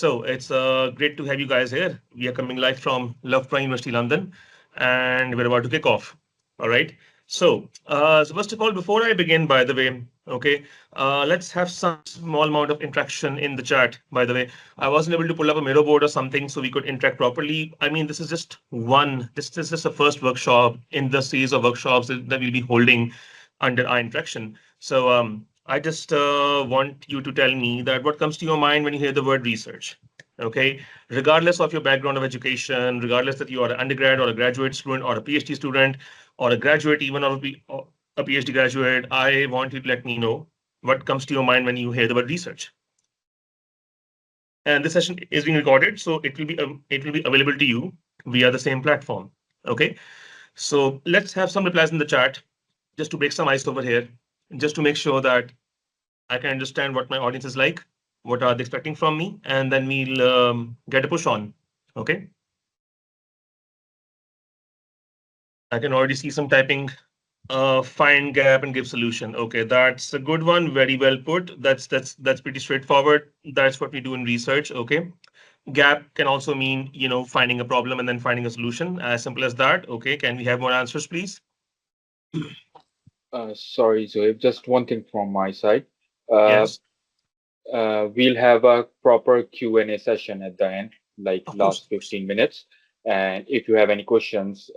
So it's great to have you guys here. We are coming live from Loughborough University, London, and we're about to kick off. All right. So first of all, before I begin, by the way, okay, let's have some small amount of interaction in the chat. By the way, I wasn't able to pull up a Miro board or something so we could interact properly. I mean, this is just one. This is just the first workshop in the series of workshops that we'll be holding under Eye Interaction. So I just want you to tell me that what comes to your mind when you hear the word research. Okay, regardless of your background of education, regardless that you are an undergrad or a graduate student or a PhD student or a graduate, even or a PhD graduate, I want you to let me know what comes to your mind when you hear the word research. And this session is being recorded, so it will be available to you via the same platform. Okay, so let's have some replies in the chat just to break some ice over here, just to make sure that I can understand what my audience is like, what are they expecting from me, and then we'll get a push on. Okay. I can already see some typing. Find gap and give solution. Okay, that's a good one. Very well put. That's pretty straightforward. That's what we do in research. Okay. Gap can also mean, finding a problem and then finding a solution. As simple as that. Okay. Can we have more answers, please? Sorry, Zoe, just one thing from my side. Uh, Yes, we'll have a proper Q&A session at the end, like of course, last of course. 15 minutes. And if you have any questions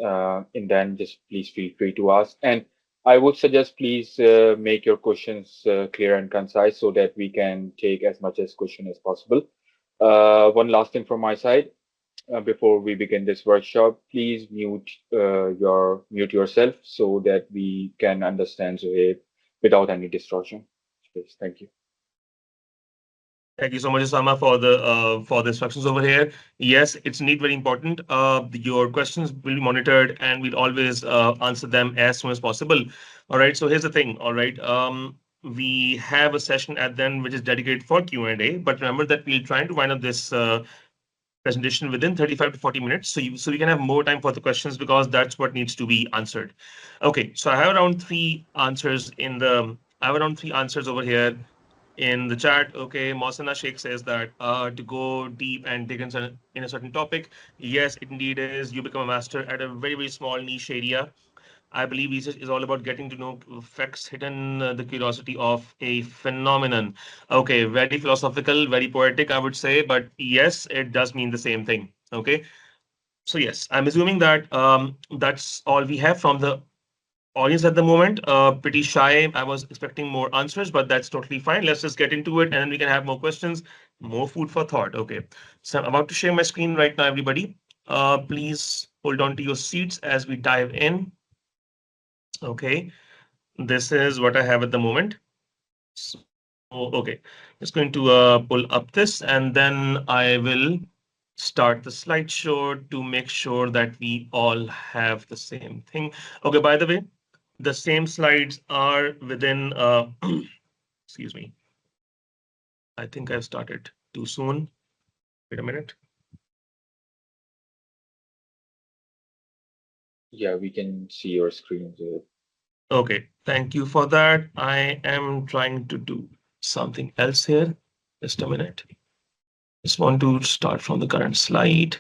in then, just please feel free to ask. And I would suggest please make your questions clear and concise so that we can take as much as question as possible. One last thing from my side. Before we begin this workshop, please mute yourself so that we can understand Zohaib without any distortion. Please, thank you. Thank you so much, Osama, for the instructions over here. Yes, it's indeed very important. Your questions will be monitored, and we'll always answer them as soon as possible. All right. So here's the thing. All right. We have a session at then which is dedicated for Q&A, but remember that we'll try to wind up this presentation within 35 to 40 minutes, so we can have more time for the questions because that's what needs to be answered. Okay. So I have around three answers over here in the chat. Okay, Mausana Sheikh says that to go deep and dig in a certain topic. Yes, it indeed is. You become a master at a very, very small niche area. I believe research is all about getting to know facts hidden, the curiosity of a phenomenon. Okay, very philosophical, very poetic, I would say, but yes, it does mean the same thing. Okay, so yes, I'm assuming that that's all we have from the audience at the moment. Pretty shy. I was expecting more answers, but that's totally fine. Let's just get into it and then we can have more questions, more food for thought. Okay. So I'm about to share my screen right now, everybody. Please hold on to your seats as we dive in. Okay. This is what I have at the moment. So, okay. Just going to pull up this and then I will start the slideshow to make sure that we all have the same thing. Okay, by the way, the same slides are within, excuse me. I think I've started too soon. Wait a minute. Yeah, we can see your screen, Zohaib. Okay, thank you for that. I am trying to do something else here. Just a minute. Just want to start from the current slide.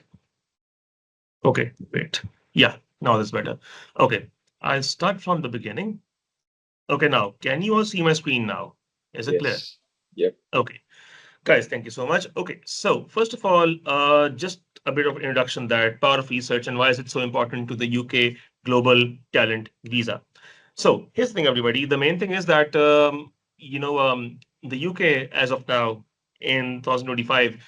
Okay, wait. Yeah, now that's better. Okay, I'll start from the beginning. Okay, now, can you all see my screen now? Is it clear? Yes. Yep. Okay. Guys, thank you so much. Okay, so first of all, just a bit of introduction that power of research and why is it so important to the UK Global Talent Visa. So here's the thing, everybody. The main thing is that, the UK as of now in 2025,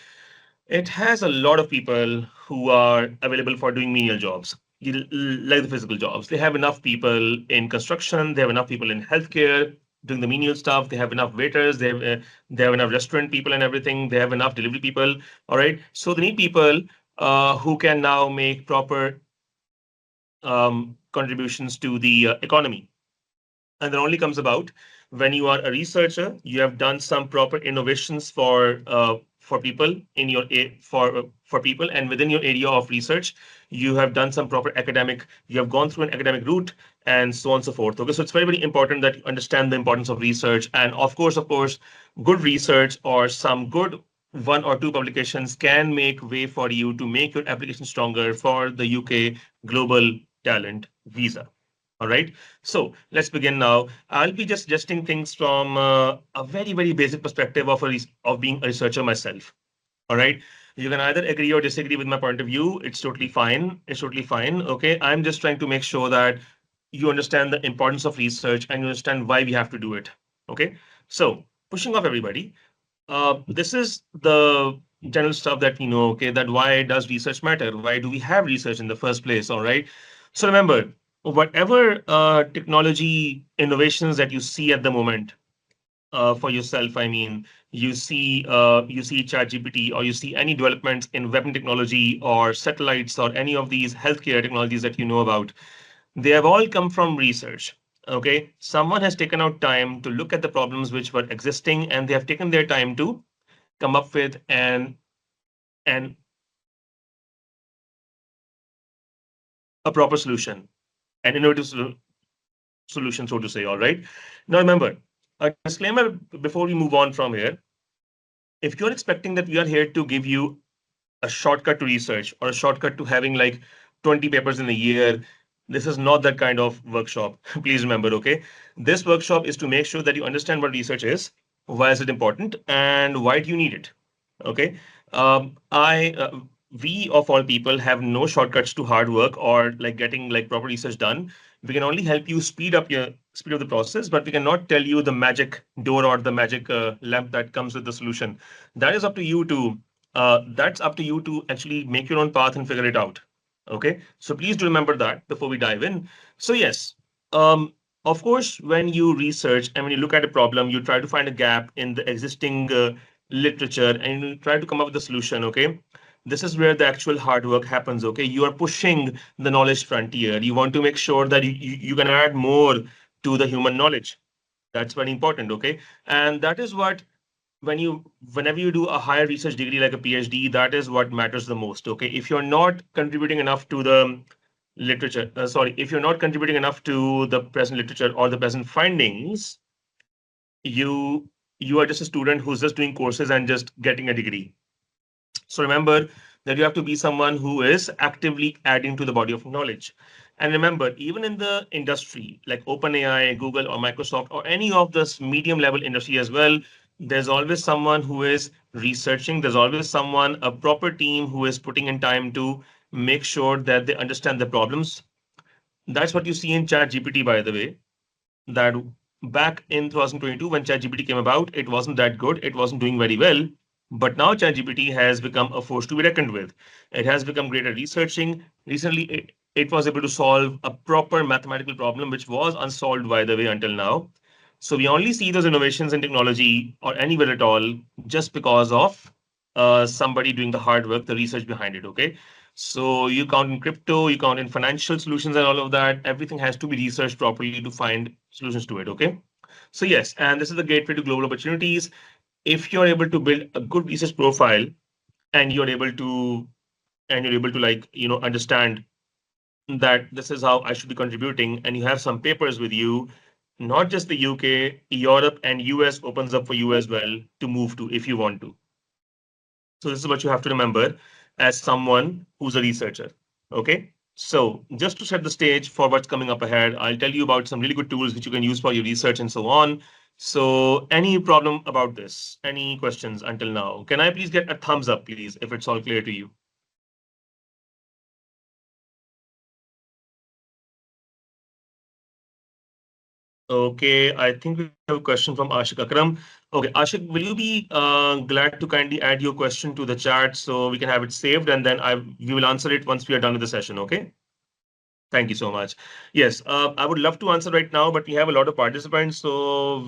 it has a lot of people who are available for doing menial jobs, like the physical jobs. They have enough people in construction. They have enough people in healthcare doing the menial stuff. They have enough waiters. They have enough restaurant people and everything. They have enough delivery people. All right. So they need people who can now make proper contributions to the economy. And that only comes about when you are a researcher. You have done some proper innovations for people in your for people, and within your area of research, you have done some proper academic. You have gone through an academic route, and so on and so forth. Okay, so it's very, very important that you understand the importance of research, and of course, good research or some good one or two publications can make way for you to make your application stronger for the UK Global Talent Visa. All right. So let's begin now. I'll be just suggesting things from a very, very basic perspective of of being a researcher myself. All right. You can either agree or disagree with my point of view. It's totally fine. It's totally fine. Okay. I'm just trying to make sure that you understand the importance of research and you understand why we have to do it. Okay. So pushing off everybody. This is the general stuff that we know. Okay. That why does research matter? Why do we have research in the first place? All right. So remember, whatever technology innovations that you see at the moment, for yourself. I mean, you see ChatGPT or you see any developments in weapon technology or satellites or any of these healthcare technologies that you know about. They have all come from research. Okay, someone has taken out time to look at the problems which were existing, and they have taken their time to come up with an a proper solution, an innovative solution, so to say. All right. Now remember, a disclaimer before we move on from here. If you're expecting that we are here to give you a shortcut to research or a shortcut to having like 20 papers in a year. This is not that kind of workshop. Please remember, okay? This workshop is to make sure that you understand what research is, why is it important, and why do you need it? Okay. I We of all people have no shortcuts to hard work or like getting like proper research done. We can only help you speed up the process, but we cannot tell you the magic door or the magic lamp that comes with the solution. That is up to you to that's up to you to actually make your own path and figure it out. Okay, so please do remember that before we dive in. So yes, of course, when you research and when you look at a problem, you try to find a gap in the existing literature and you try to come up with a solution. Okay, this is where the actual hard work happens. Okay, you are pushing the knowledge frontier. You want to make sure that you can add more to the human knowledge. That's very important. Okay, and that is what whenever you do a higher research degree like a PhD, that is what matters the most. Okay, if you're not contributing enough to the literature, sorry, if you're not contributing enough to the present literature or the present findings, you you are just a student who's just doing courses and just getting a degree. So remember that you have to be someone who is actively adding to the body of knowledge. And remember, even in the industry like OpenAI, Google, or Microsoft, or any of this medium level industry as well, there's always someone who is researching. There's always someone, a proper team who is putting in time to make sure that they understand the problems. That's what you see in ChatGPT, by the way, that back in 2022 when ChatGPT came about, it wasn't that good. It wasn't doing very well. But now ChatGPT has become a force to be reckoned with. It has become great at researching. Recently, it was able to solve a proper mathematical problem, which was unsolved, by the way, until now. So we only see those innovations in technology or anywhere at all just because of somebody doing the hard work, the research behind it. Okay. So you count in crypto, you count in financial solutions and all of that. Everything has to be researched properly to find solutions to it. Okay. So yes, and this is the gateway to global opportunities. If you're able to build a good research profile and you're able to like understand that this is how I should be contributing, and you have some papers with you, not just the UK, Europe, and US opens up for you as well to move to if you want to. So this is what you have to remember as someone who's a researcher. Okay. So just to set the stage for what's coming up ahead, I'll tell you about some really good tools which you can use for your research and so on. So any problem about this? Any questions until now? Can I please get a thumbs up, please, if it's all clear to you? Okay, I think we have a question from Ashik Akram. Okay, Ashik, will you be glad to kindly add your question to the chat so we can have it saved and then we will answer it once we are done with the session, okay? Thank you so much. Yes, I would love to answer right now, but we have a lot of participants. So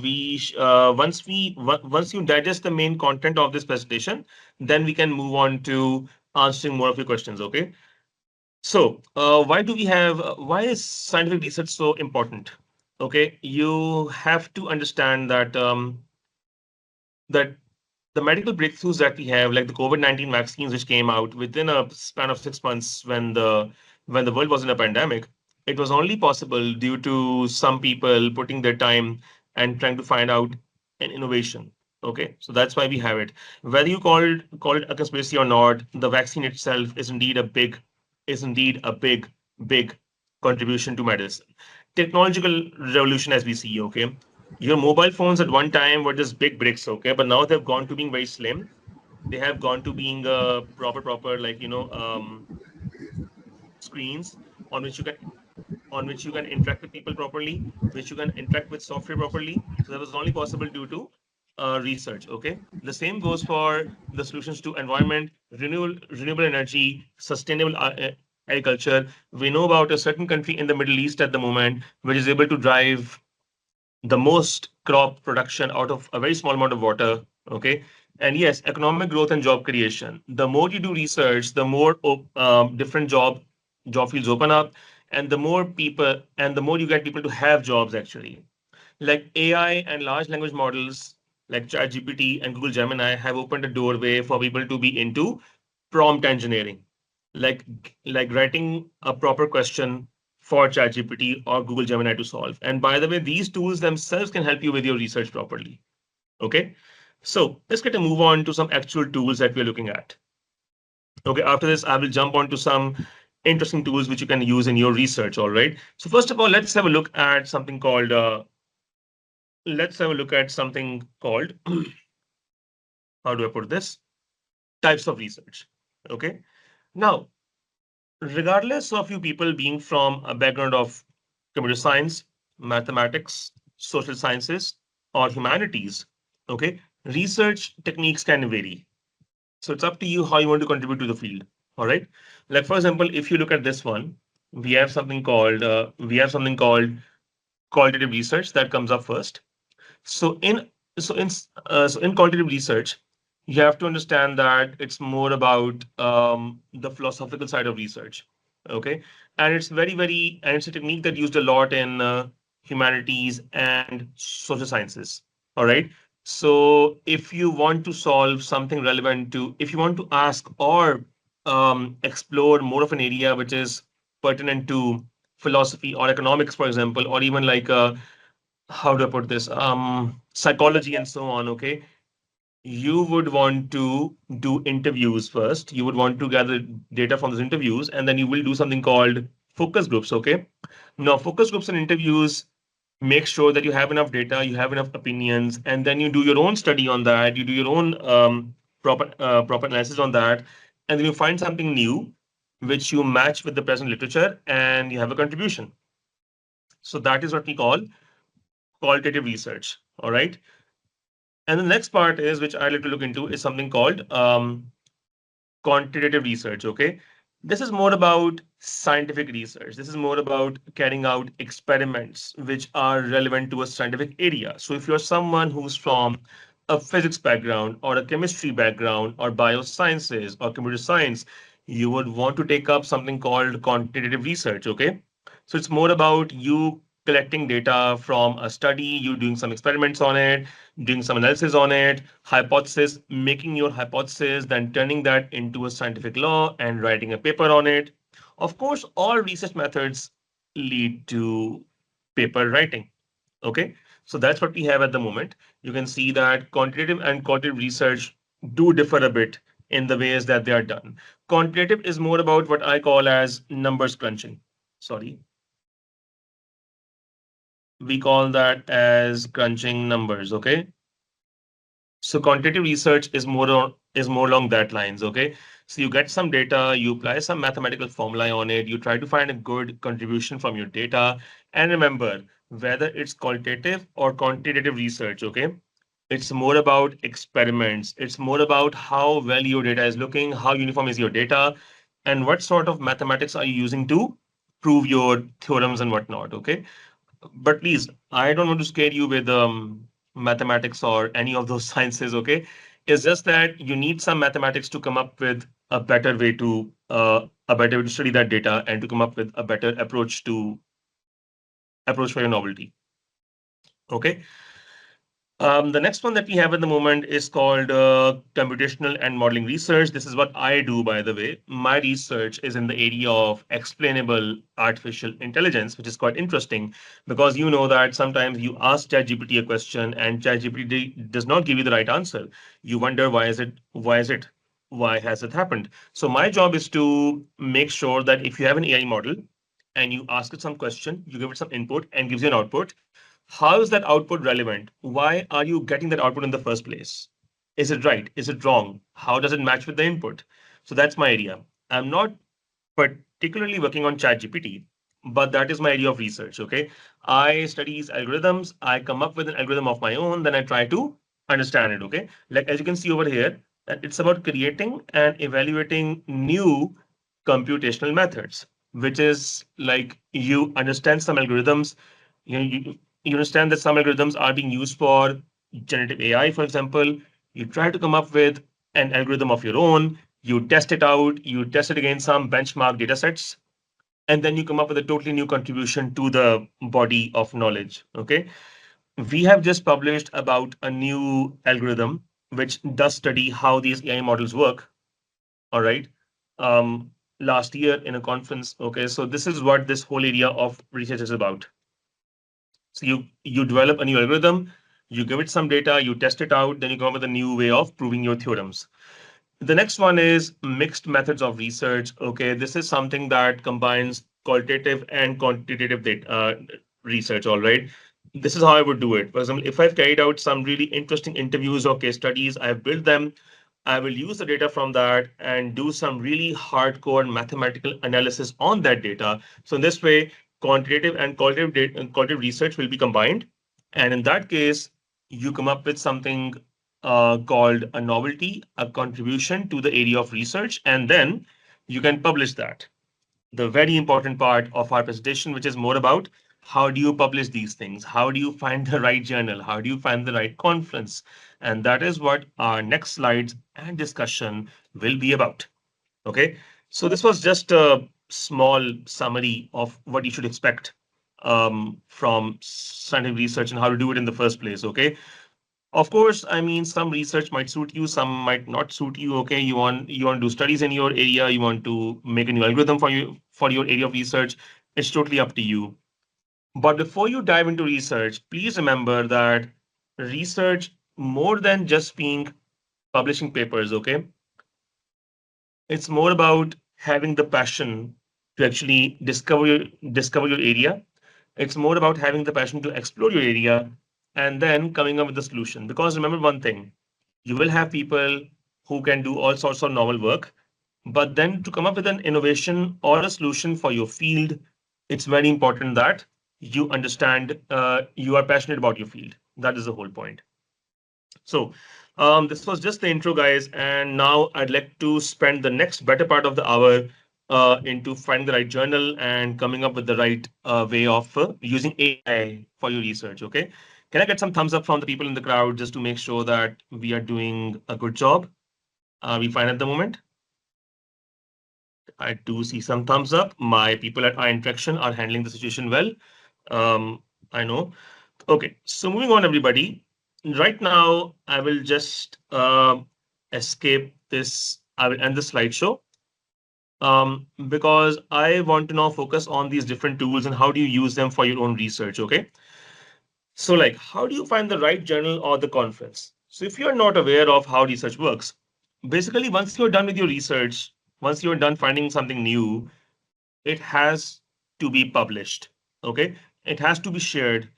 once you digest the main content of this presentation, then we can move on to answering more of your questions. Okay. So why is scientific research so important? Okay, you have to understand that the medical breakthroughs that we have, like the COVID-19 vaccines, which came out within a span of 6 months when the world was in a pandemic, it was only possible due to some people putting their time and trying to find out an innovation. Okay, so that's why we have it. Whether you call it a conspiracy or not, the vaccine itself is indeed a big contribution to medicine. Technological revolution as we see, okay. Your mobile phones at one time were just big bricks, okay, but now they've gone to being very slim. They have gone to being proper, like screens on which you can interact with people properly, which you can interact with software properly. So that was only possible due to research. Okay, the same goes for the solutions to environment, renewable energy, sustainable agriculture. We know about a certain country in the Middle East at the moment, which is able to drive the most crop production out of a very small amount of water. Okay, and yes, economic growth and job creation. The more you do research, the more different job fields open up, and the more you get people to have jobs actually. Like AI and large language models like ChatGPT and Google Gemini have opened a doorway for people to be into prompt engineering, like like writing a proper question for ChatGPT or Google Gemini to solve. And by the way, these tools themselves can help you with your research properly. Okay, so let's get a move on to some actual tools that we're looking at. Okay, after this, I will jump on to some interesting tools which you can use in your research. All right. So first of all, let's have a look at something called how do I put this? Types of research. Okay. Now, regardless of you people being from a background of computer science, mathematics, social sciences, or humanities, okay, research techniques can vary. So it's up to you how you want to contribute to the field. All right. Like for example, if you look at this one, we have something called qualitative research that comes up first. So in qualitative research, you have to understand that it's more about the philosophical side of research. Okay, and it's a technique that used a lot in humanities and social sciences. All right. So if you want to solve something relevant to, if you want to ask or explore more of an area which is pertinent to philosophy or economics, for example, or even like how do I put this? Psychology and so on. Okay, you would want to do interviews first. You would want to gather data from those interviews, and then you will do something called focus groups. Okay, now focus groups and interviews make sure that you have enough data, you have enough opinions, and then you do your own study on that. You do your own proper analysis on that, and then you find something new which you match with the present literature, and you have a contribution. So that is what we call qualitative research. All right. And the next part is, which I like to look into, is something called quantitative research. Okay. This is more about scientific research. This is more about carrying out experiments which are relevant to a scientific area. So if you're someone who's from a physics background or a chemistry background or biosciences or computer science, you would want to take up something called quantitative research. Okay. So it's more about you collecting data from a study, you doing some experiments on it, doing some analysis on it, hypothesis, making your hypothesis, then turning that into a scientific law and writing a paper on it. Of course, all research methods lead to paper writing. Okay, so that's what we have at the moment. You can see that quantitative and qualitative research do differ a bit in the ways that they are done. Quantitative is more about what I call as numbers crunching. Sorry, we call that as crunching numbers. Okay, so quantitative research is more along that lines. Okay, so you get some data, you apply some mathematical formula on it, you try to find a good contribution from your data, and remember whether it's qualitative or quantitative research. Okay, it's more about experiments. It's more about how well your data is looking, how uniform is your data, and what sort of mathematics are you using to prove your theorems and whatnot. Okay, but please, I don't want to scare you with mathematics or any of those sciences. Okay, it's just that you need some mathematics to come up with a better way to study that data and to come up with a better approach for your novelty. Okay, The next one that we have at the moment is called computational and modeling research. This is what I do, by the way. My research is in the area of explainable artificial intelligence, which is quite interesting because you know that sometimes you ask ChatGPT a question and ChatGPT does not give you the right answer. You wonder why is it? Why is it? Why has it happened? So my job is to make sure that if you have an AI model and you ask it some question, you give it some input and gives you an output. How is that output relevant? Why are you getting that output in the first place? Is it right? Is it wrong? How does it match with the input? So that's my area. I'm not particularly working on ChatGPT, but that is my area of research. Okay. I study these algorithms, I come up with an algorithm of my own, then I try to understand it. Okay. Like as you can see over here, that it's about creating and evaluating new computational methods, which is like you understand some algorithms, you understand that some algorithms are being used for generative AI, for example. You try to come up with an algorithm of your own, you test it out, you test it against some benchmark data sets, and then you come up with a totally new contribution to the body of knowledge. Okay. We have just published about a new algorithm which does study how these AI models work. All right. Um, Last year in a conference. Okay. So this is what this whole area of research is about. So you develop a new algorithm, you give it some data, you test it out, then you come up with a new way of proving your theorems. The next one is mixed methods of research. Okay, this is something that combines qualitative and quantitative data, research. All right, this is how I would do it. For example, if I've carried out some really interesting interviews or case studies, I've built them. I will use the data from that and do some really hardcore mathematical analysis on that data. So in this way, quantitative and qualitative data, qualitative research will be combined. And in that case, you come up with something called a novelty, a contribution to the area of research, and then you can publish that. The very important part of our presentation, which is more about how do you publish these things? How do you find the right journal? How do you find the right conference? And that is what our next slides and discussion will be about. Okay. So this was just a small summary of what you should expect from scientific research and how to do it in the first place. Okay. Of course, I mean, some research might suit you, some might not suit you. Okay, you want to do studies in your area, you want to make a new algorithm for your area of research. It's totally up to you. But before you dive into research, please remember that research, more than just being publishing papers, okay, it's more about having the passion to actually discover your area. It's more about having the passion to explore your area and then coming up with a solution. Because remember one thing, you will have people who can do all sorts of novel work, but then to come up with an innovation or a solution for your field, it's very important that you understand, you are passionate about your field. That is the whole point. So, this was just the intro, guys, and now I'd like to spend the next better part of the hour into finding the right journal and coming up with the right way of using AI for your research. Okay, can I get some thumbs up from the people in the crowd just to make sure that we are doing a good job? Are we fine at the moment? I do see some thumbs up. My people at Eye Interaction are handling the situation well. I know. Okay, so moving on, everybody. Right now, I will just escape this. I will end the slideshow because I want to now focus on these different tools and how do you use them for your own research. Okay, so like, how do you find the right journal or the conference? So if you're not aware of how research works, basically, once you're done with your research, once you're done finding something new, it has to be published. Okay, it has to be shared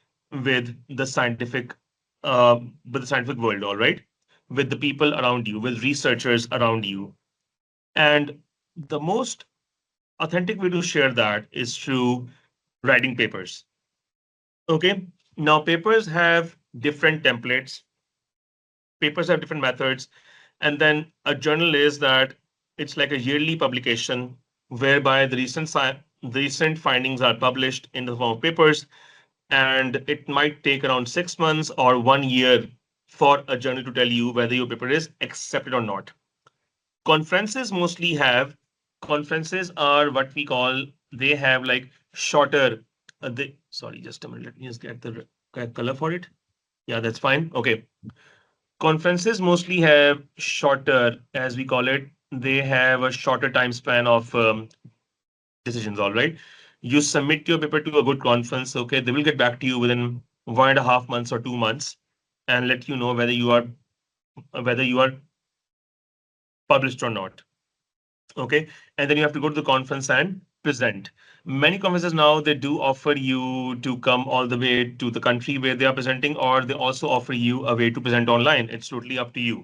with the scientific with the scientific world, all right, with the people around you, with researchers around you. And the most authentic way to share that is through writing papers. Okay, now papers have different templates, papers have different methods, and then a journal is that it's like a yearly publication whereby the recent findings are published in the form of papers, and it might take around 6 months or 1 year for a journal to tell you whether your paper is accepted or not. Conferences mostly have conferences are what we call, they have like shorter. They, sorry, just a minute. Let me just get the correct color for it. Yeah, that's fine. Okay. Conferences mostly have shorter, as we call it, they have a shorter time span of decisions. All right. You submit your paper to a good conference. Okay. They will get back to you within 1.5 months or 2 months and let you know whether you are published or not. Okay. And then you have to go to the conference and present. Many conferences now they do offer you to come all the way to the country where they are presenting, or they also offer you a way to present online. It's totally up to you.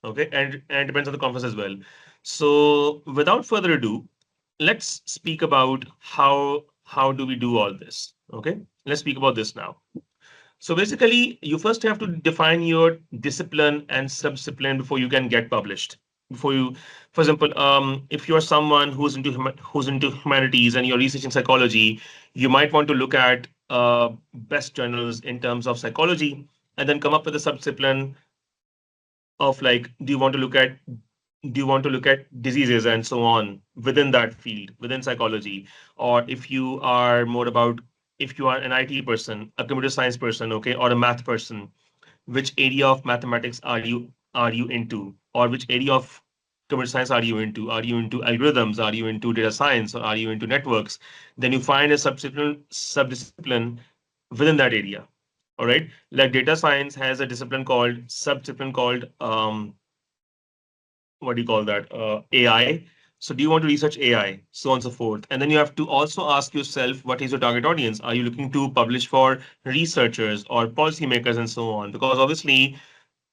Okay. And it depends on the conference as well. So without further ado, let's speak about how do we do all this. Okay. Let's speak about this now. So basically, you first have to define your discipline and subdiscipline before you can get published. Before you, for example, if you're someone who's into humanities and you're researching psychology, you might want to look at best journals in terms of psychology, and then come up with a subdiscipline of like, do you want to look at diseases and so on within that field, within psychology? Or if you are an IT person, a computer science person, okay, or a math person, which area of mathematics are you into, or which area of computer science are you into? Are you into algorithms? Are you into data science, or are you into networks? Then you find a subdiscipline within that area. All right, like data science has a subdiscipline called what do you call that? AI. So do you want to research AI, so on and so forth? And then you have to also ask yourself, what is your target audience? Are you looking to publish for researchers or policymakers and so on? Because obviously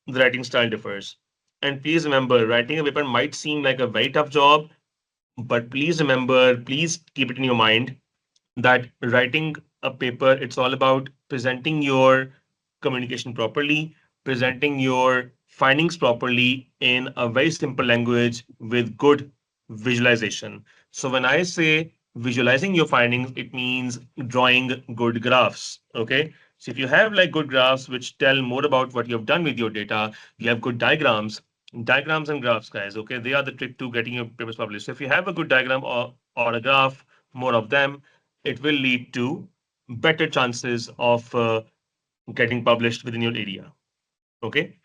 the writing style differs. And please remember, writing a paper might seem like a very tough job, but please keep it in your mind that writing a paper, it's all about presenting your communication properly, presenting your findings properly in a very simple language with good visualization. So when I say visualizing your findings, it means drawing good graphs. Okay. So if you have like good graphs which tell more about what you have done with your data, you have good diagrams and graphs, guys. Okay. They are the trick to getting your papers published. So if you have a good diagram or a graph, more of them, it will lead to better chances of getting published within your area. Okay.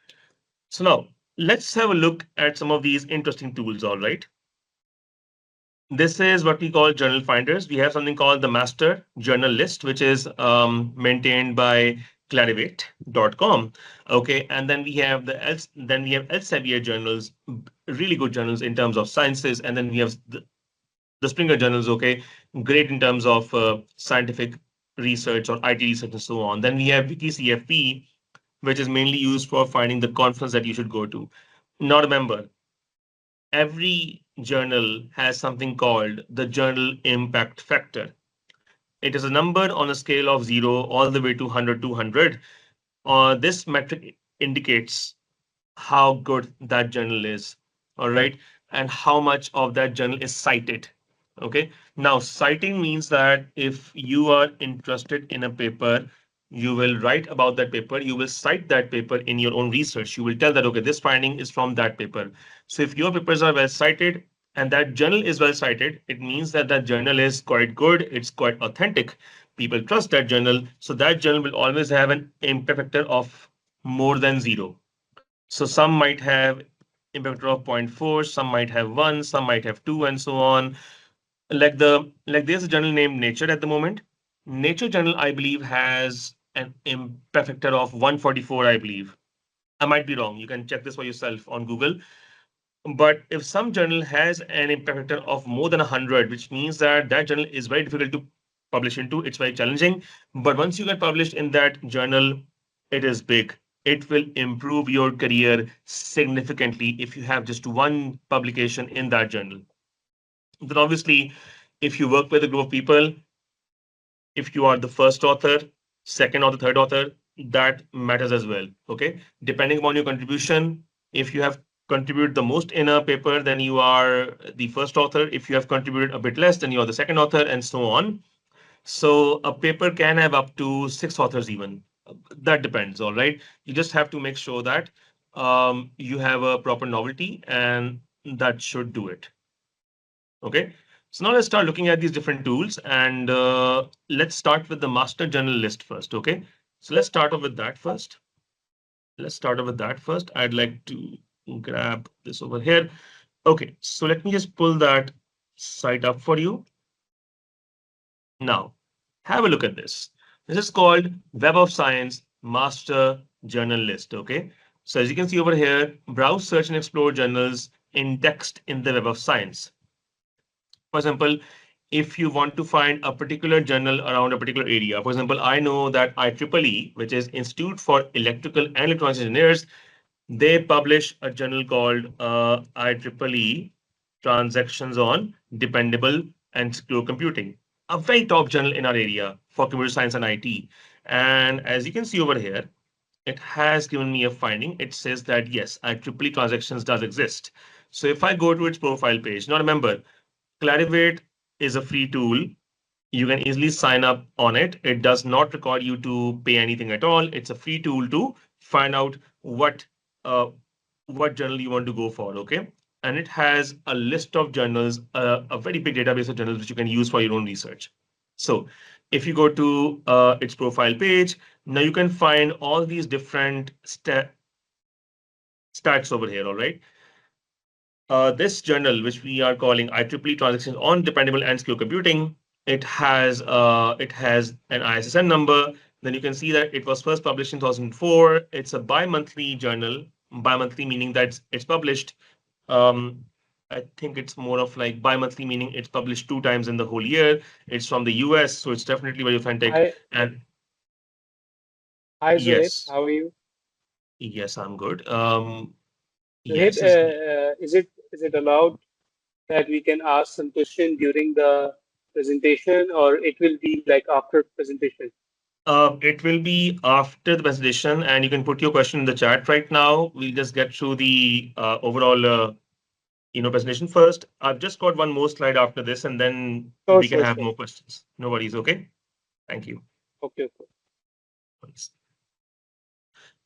So now let's have a look at some of these interesting tools. All right. This is what we call journal finders. We have something called the master journal list, which is maintained by clarivate.com. Okay. And then we have Elsevier journals, really good journals in terms of sciences. And then we have the Springer journals, okay, great in terms of scientific research or IT research and so on. Then we have WikiCFP, which is mainly used for finding the conference that you should go to. Now remember, every journal has something called the journal impact factor. It is a number on a scale of 0 all the way to 100, 200. This metric indicates how good that journal is, all right, and how much of that journal is cited. Okay, now citing means that if you are interested in a paper, you will write about that paper, you will cite that paper in your own research. You will tell that, okay, this finding is from that paper. So if your papers are well cited and that journal is well cited, it means that that journal is quite good, it's quite authentic. People trust that journal, so that journal will always have an impact factor of more than 0. So some might have impact factor of zero point 0.4, some might have 1, some might have 2, and so on. Like there's a journal named Nature at the moment. Nature journal, I believe, has an impact factor of 144, I believe. I might be wrong. You can check this for yourself on Google. But if some journal has an impact factor of more than 100, which means that that journal is very difficult to publish into, it's very challenging. But once you get published in that journal, it is big. It will improve your career significantly if you have just one publication in that journal. Then obviously, if you work with a group of people, if you are the first author, second or the third author, that matters as well. Okay. Depending upon your contribution, if you have contributed the most in a paper, then you are the first author. If you have contributed a bit less, then you are the second author, and so on. So a paper can have up to 6 authors even. That depends. All right. You just have to make sure that you have a proper novelty, and that should do it. Okay. So now let's start looking at these different tools, and let's start with the master journal list first. Okay. So let's start off with that first. Let's start off with that first. I'd like to grab this over here. Okay, so let me just pull that site up for you. Now, have a look at this. This is called Web of Science Master Journal List. Okay, so as you can see over here, browse, search, and explore journals indexed in the Web of Science. For example, if you want to find a particular journal around a particular area, for example, I know that IEEE, which is Institute for Electrical and Electronics Engineers, they publish a journal called IEEE Transactions on Dependable and Secure Computing, a very top journal in our area for computer science and IT. And as you can see over here, it has given me a finding. It says that yes, IEEE transactions does exist. So if I go to its profile page, now remember, Clarivate is a free tool. You can easily sign up on it. It does not require you to pay anything at all. It's a free tool to find out uh, what journal you want to go for. Okay, and it has a list of journals, a very big database of journals which you can use for your own research. So if you go to its profile page, now you can find all these different stats over here. All right. This journal, which we are calling IEEE Transactions on Dependable and Secure Computing, it has an ISSN number. Then you can see that it was first published in 2004. It's a bi-monthly journal. Bi-monthly meaning that it's published. Um, I think it's more of like bi-monthly meaning it's published 2 times in the whole year. It's from the US, so it's definitely very authentic. Hi, And hi Zohaib, yes, how are you? yes, I'm good. Zohaib, Yes, is is it allowed that we can ask some question during the presentation, or it will be like after presentation? It will be after the presentation, and you can put your question in the chat right now. We'll just get through the overall, presentation first. I've just got one more slide after this, and then Sure, we can sure, have sure. more questions. No worries. Okay. Thank you. Okay, okay. Thanks.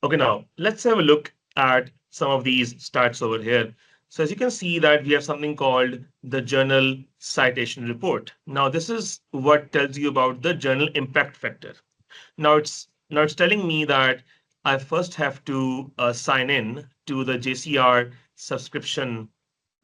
Okay, now let's have a look at some of these stats over here. So as you can see that we have something called the journal citation report. Now this is what tells you about the journal impact factor. Now it's telling me that I first have to sign in to the JCR subscription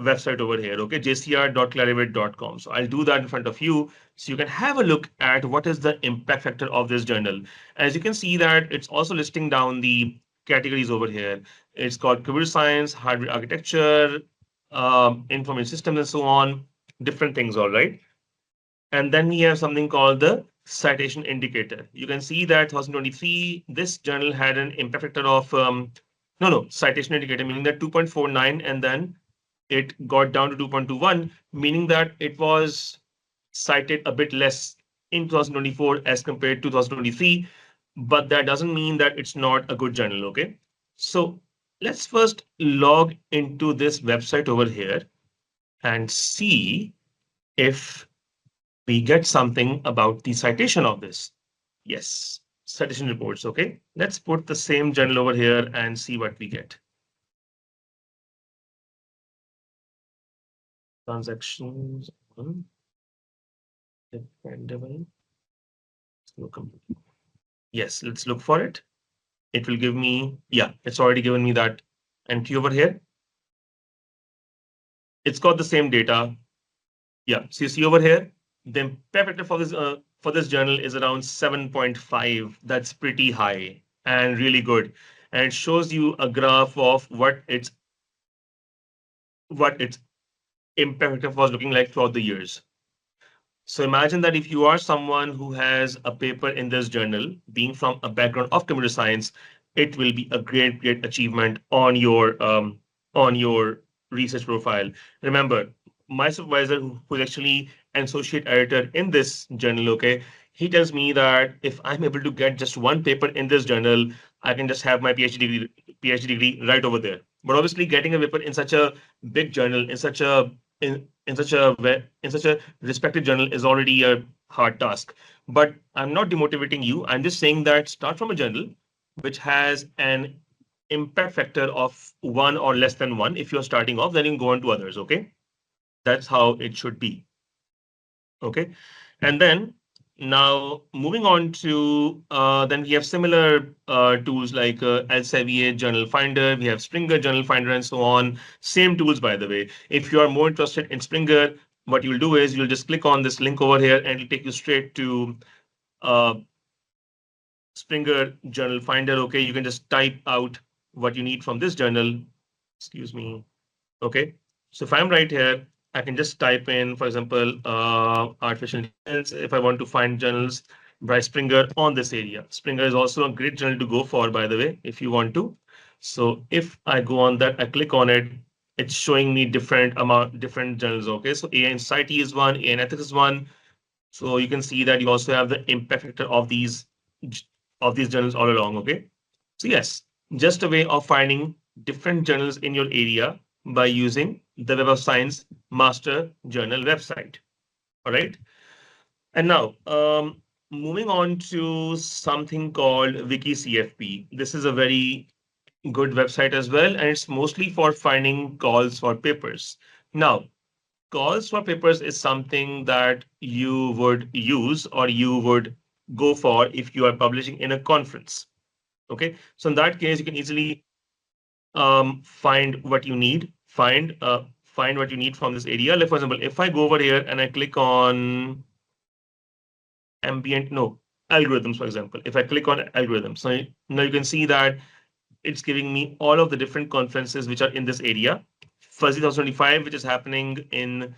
website over here, okay, jcr.clarivate.com. So I'll do that in front of you so you can have a look at what is the impact factor of this journal. As you can see that it's also listing down the categories over here. It's called computer science, hardware architecture, information systems, and so on, different things, all right. And then we have something called the citation indicator. You can see that 2023, this journal had an impact factor of, no, citation indicator, meaning that 2.49, and then it got down to 2.21, meaning that it was cited a bit less in 2024 as compared to 2023. But that doesn't mean that it's not a good journal, okay? So let's first log into this website over here and see if we get something about the citation of this. Yes, citation reports. Okay, let's put the same journal over here and see what we get. Transactions on dependable. Yes, let's look for it. It will give me, yeah, it's already given me that entry over here. It's got the same data. Yeah, so you see over here, the impact factor for this journal is around 7.5. That's pretty high and really good. And it shows you a graph of what its impact factor was looking like throughout the years. So imagine that if you are someone who has a paper in this journal, being from a background of computer science, it will be a great, great achievement on your research profile. Remember, my supervisor, who is actually an associate editor in this journal, okay, he tells me that if I'm able to get just one paper in this journal, I can just have my PhD degree right over there. But obviously, getting a paper in such a big journal, in such a respected journal is already a hard task. But I'm not demotivating you. I'm just saying that start from a journal which has an impact factor of 1 or less than 1. If you're starting off, then you can go on to others. Okay, that's how it should be. Okay, and then Now, moving on to then we have similar tools like Elsevier Journal Finder, we have Springer Journal Finder, and so on. Same tools, by the way. If you are more interested in Springer, what you'll do is you'll just click on this link over here, and it'll take you straight to uh, Springer Journal Finder. Okay, you can just type out what you need from this journal. Excuse me. Okay, so if I'm right here, I can just type in, for example, artificial intelligence. If I want to find journals by Springer on this area, Springer is also a great journal to go for, by the way, if you want to. So if I go on that, I click on it, it's showing me different journals. Okay, so AI in Society is one, AI in Ethics is one. So you can see that you also have the impact factor of these journals all along. Okay, so yes, just a way of finding different journals in your area by using the Web of Science Master Journal website. All right. And now, moving on to something called WikiCFP. This is a very good website as well, and it's mostly for finding calls for papers. Now, calls for papers is something that you would use or you would go for if you are publishing in a conference. Okay, so in that case, you can easily find what you need, find what you need from this area. Like for example, if I go over here and I click on ambient, no, algorithms, for example, if I click on algorithms, so now you can see that it's giving me all of the different conferences which are in this area. Fuzzy 2025, which is happening in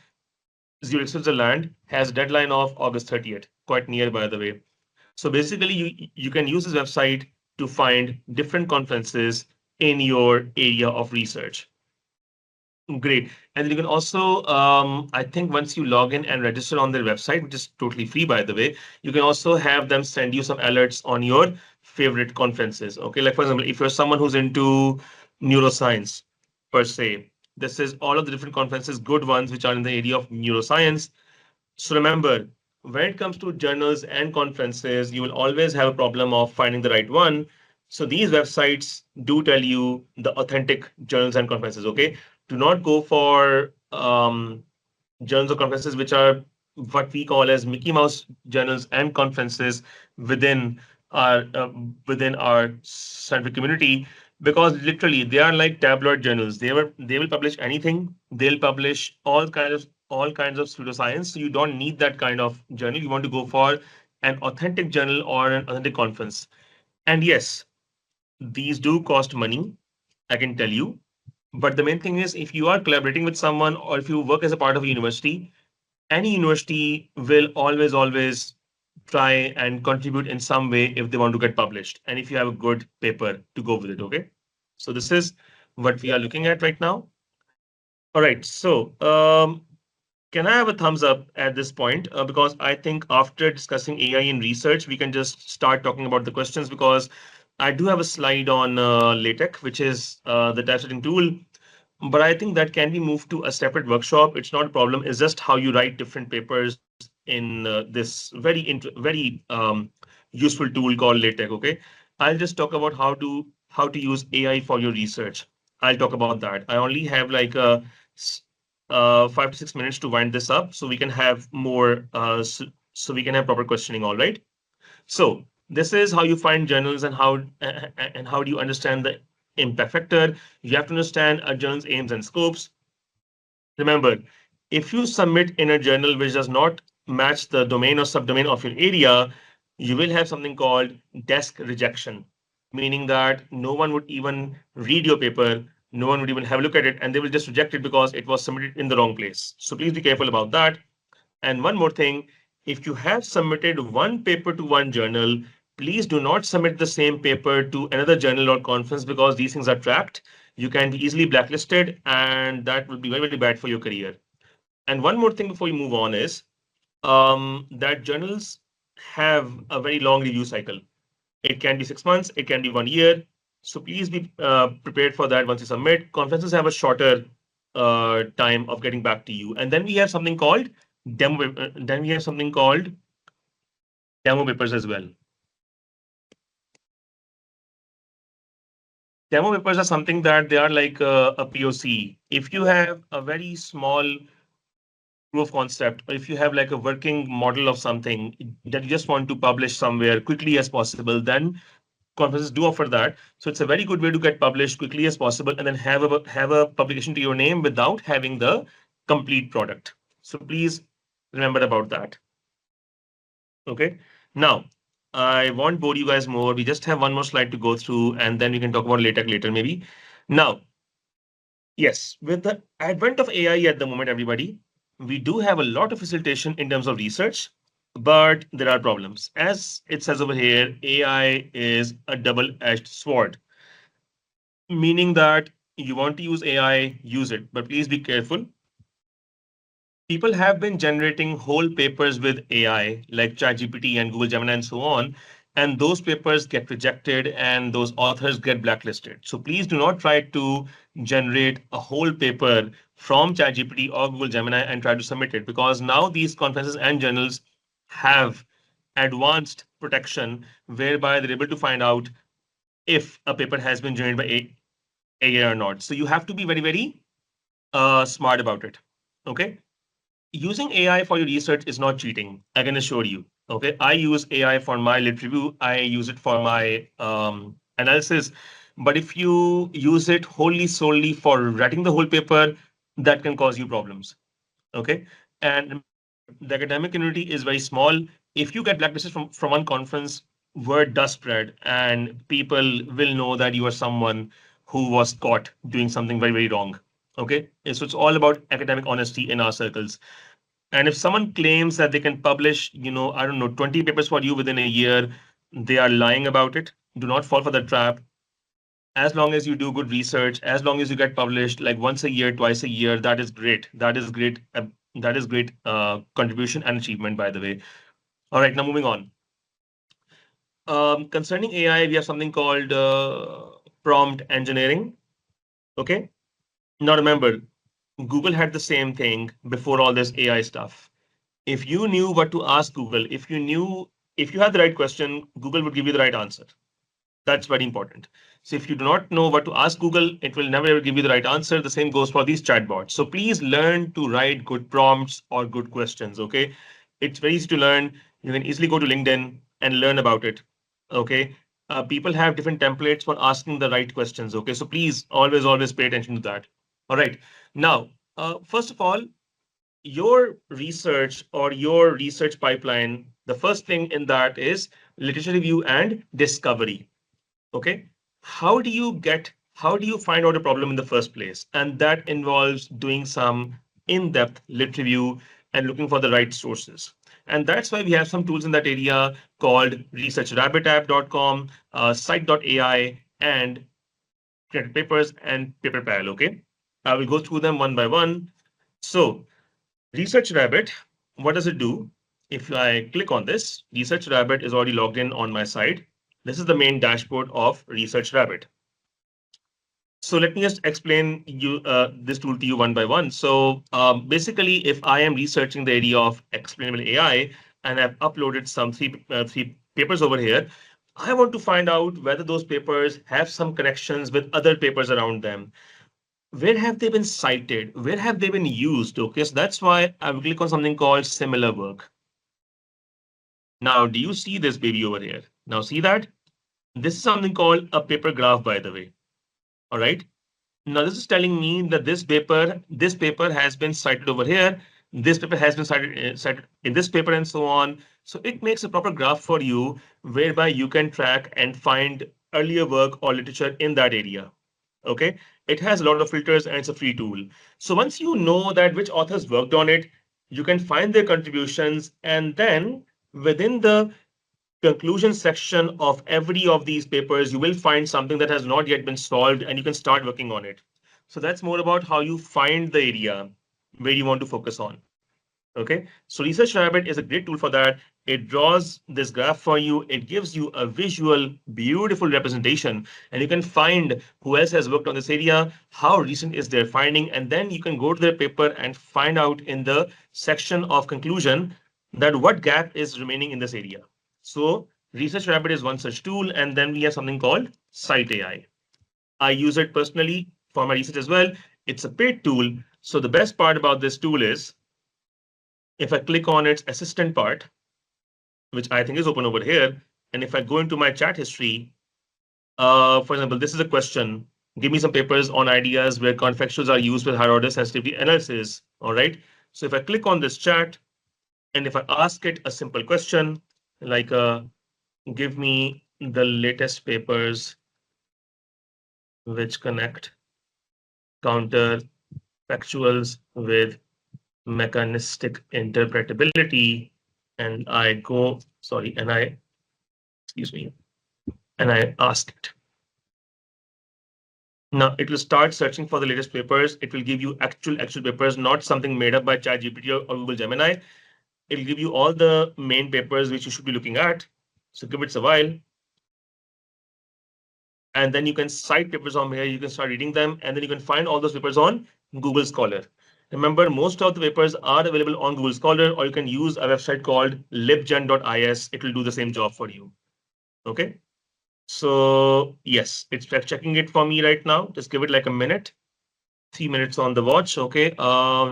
Zurich, Switzerland, has a deadline of August 30th, quite near, by the way. So basically, you can use this website to find different conferences in your area of research. Great. And then you can also, I think once you log in and register on their website, which is totally free, by the way, you can also have them send you some alerts on your favorite conferences. Okay. Like, for example, if you're someone who's into neuroscience per se, this is all of the different conferences, good ones, which are in the area of neuroscience. So remember, when it comes to journals and conferences, you will always have a problem of finding the right one. So these websites do tell you the authentic journals and conferences. Okay, do not go for journals or conferences which are what we call as Mickey Mouse journals and conferences within our scientific community, because literally they are like tabloid journals. They will publish anything. They'll publish all kinds of pseudoscience. So you don't need that kind of journal. You want to go for an authentic journal or an authentic conference. And yes, these do cost money, I can tell you. But the main thing is, if you are collaborating with someone or if you work as a part of a university, any university will always try and contribute in some way if they want to get published. And if you have a good paper to go with it, okay? So this is what we are looking at right now. All right. So can I have a thumbs up at this point? Because I think after discussing AI in research, we can just start talking about the questions, because I do have a slide on LaTeX, which is the typesetting tool. But I think that can be moved to a separate workshop. It's not a problem. It's just how you write different papers in this very useful tool called LaTeX. Okay, I'll just talk about how to use AI for your research. I'll talk about that. I only have like 5 to 6 minutes to wind this up, so we can have more. So we can have proper questioning. All right. So this is how you find journals and how do you understand the impact factor. You have to understand a journal's aims and scopes. Remember, if you submit in a journal which does not match the domain or subdomain of your area, you will have something called desk rejection, meaning that no one would even read your paper, no one would even have a look at it, and they will just reject it because it was submitted in the wrong place. So please be careful about that. And one more thing, if you have submitted one paper to one journal, please do not submit the same paper to another journal or conference, because these things are tracked. You can be easily blacklisted, and that will be very, very bad for your career. And one more thing before you move on is that journals have a very long review cycle. It can be 6 months, it can be 1 year. So please be prepared for that once you submit. Conferences have a shorter time of getting back to you. And then we have something called then we have something called demo papers as well. Demo papers are something that they are like a POC. If you have a very small proof of concept, or if you have like a working model of something that you just want to publish somewhere quickly as possible, then conferences do offer that. So it's a very good way to get published quickly as possible and then have a publication to your name without having the complete product. So please remember about that. Okay. Now, I won't bore you guys more. We just have one more slide to go through, and then we can talk about LaTeX later, maybe. Now, yes, with the advent of AI at the moment, everybody, we do have a lot of facilitation in terms of research, but there are problems. As it says over here, AI is a double-edged sword, meaning that you want to use AI, use it, but please be careful. People have been generating whole papers with AI, like ChatGPT and Google Gemini and so on, and those papers get rejected and those authors get blacklisted. So please do not try to generate a whole paper from ChatGPT or Google Gemini and try to submit it, because now these conferences and journals have advanced protection whereby they're able to find out if a paper has been generated by AI or not. So you have to be very, very smart about it. Okay. Using AI for your research is not cheating. I can assure you. Okay, I use AI for my lit review. I use it for my analysis. But if you use it wholly solely for writing the whole paper, that can cause you problems. Okay, and remember, the academic community is very small. If you get blacklisted from one conference, word does spread, and people will know that you are someone who was caught doing something very, very wrong. Okay, and so it's all about academic honesty in our circles. And if someone claims that they can publish, I don't know, 20 papers for you within a year, they are lying about it. Do not fall for the trap. As long as you do good research, as long as you get published like once a year, twice a year, that is great. That is great. That is great contribution and achievement, by the way. All right, now moving on. Concerning AI, we have something called prompt engineering. Okay. Now remember, Google had the same thing before all this AI stuff. If you knew what to ask Google, if you had the right question, Google would give you the right answer. That's very important. So if you do not know what to ask Google, it will never ever give you the right answer. The same goes for these chatbots. So please learn to write good prompts or good questions. Okay. It's very easy to learn. You can easily go to LinkedIn and learn about it. Okay. People have different templates for asking the right questions. Okay. So please always pay attention to that. All right. Now, first of all, your research or your research pipeline, the first thing in that is literature review and discovery. Okay. How do you find out a problem in the first place? And that involves doing some in-depth lit review and looking for the right sources. And that's why we have some tools in that area called researchrabbitapp.com, site.ai, and Credit Papers and PaperPal. Okay. I will go through them one by one. So Research Rabbit, what does it do? If I click on this, Research Rabbit is already logged in on my side. This is the main dashboard of Research Rabbit. So let me just explain this tool to you one by one. So basically, if I am researching the area of explainable AI and I've uploaded some three papers over here, I want to find out whether those papers have some connections with other papers around them. Where have they been cited? Where have they been used? Okay, so that's why I will click on something called similar work. Now, do you see this baby over here? Now, see that? This is something called a paper graph, by the way. All right. Now, this is telling me that this paper has been cited over here. This paper has been cited in this paper and so on. So it makes a proper graph for you whereby you can track and find earlier work or literature in that area. Okay, it has a lot of filters and it's a free tool. So once you know that which authors worked on it, you can find their contributions, and then within the conclusion section of every of these papers, you will find something that has not yet been solved and you can start working on it. So that's more about how you find the area where you want to focus on. Okay, so Research Rabbit is a great tool for that. It draws this graph for you. It gives you a visual, beautiful representation, and you can find who else has worked on this area, how recent is their finding, and then you can go to their paper and find out in the section of conclusion that what gap is remaining in this area. So Research Rabbit is one such tool, and then we have something called Cite AI. I use it personally for my research as well. It's a paid tool. So the best part about this tool is If I click on its assistant part, which I think is open over here, and if I go into my chat history, for example, this is a question. Give me some papers on ideas where counterfactuals are used with higher order sensitivity analysis. All right. So if I click on this chat and if I ask it a simple question like, give me the latest papers which connect counterfactuals with mechanistic interpretability, and I go, sorry, and I, excuse me, and I ask it. Now it will start searching for the latest papers. It will give you actual papers, not something made up by ChatGPT or Google Gemini. It'll give you all the main papers which you should be looking at. So give it a while. And then you can cite papers on here. You can start reading them, and then you can find all those papers on Google Scholar. Remember, most of the papers are available on Google Scholar, or you can use a website called libgen.is. It will do the same job for you. Okay. So yes, it's checking it for me right now. Just give it like a minute. 3 minutes on the watch. Okay.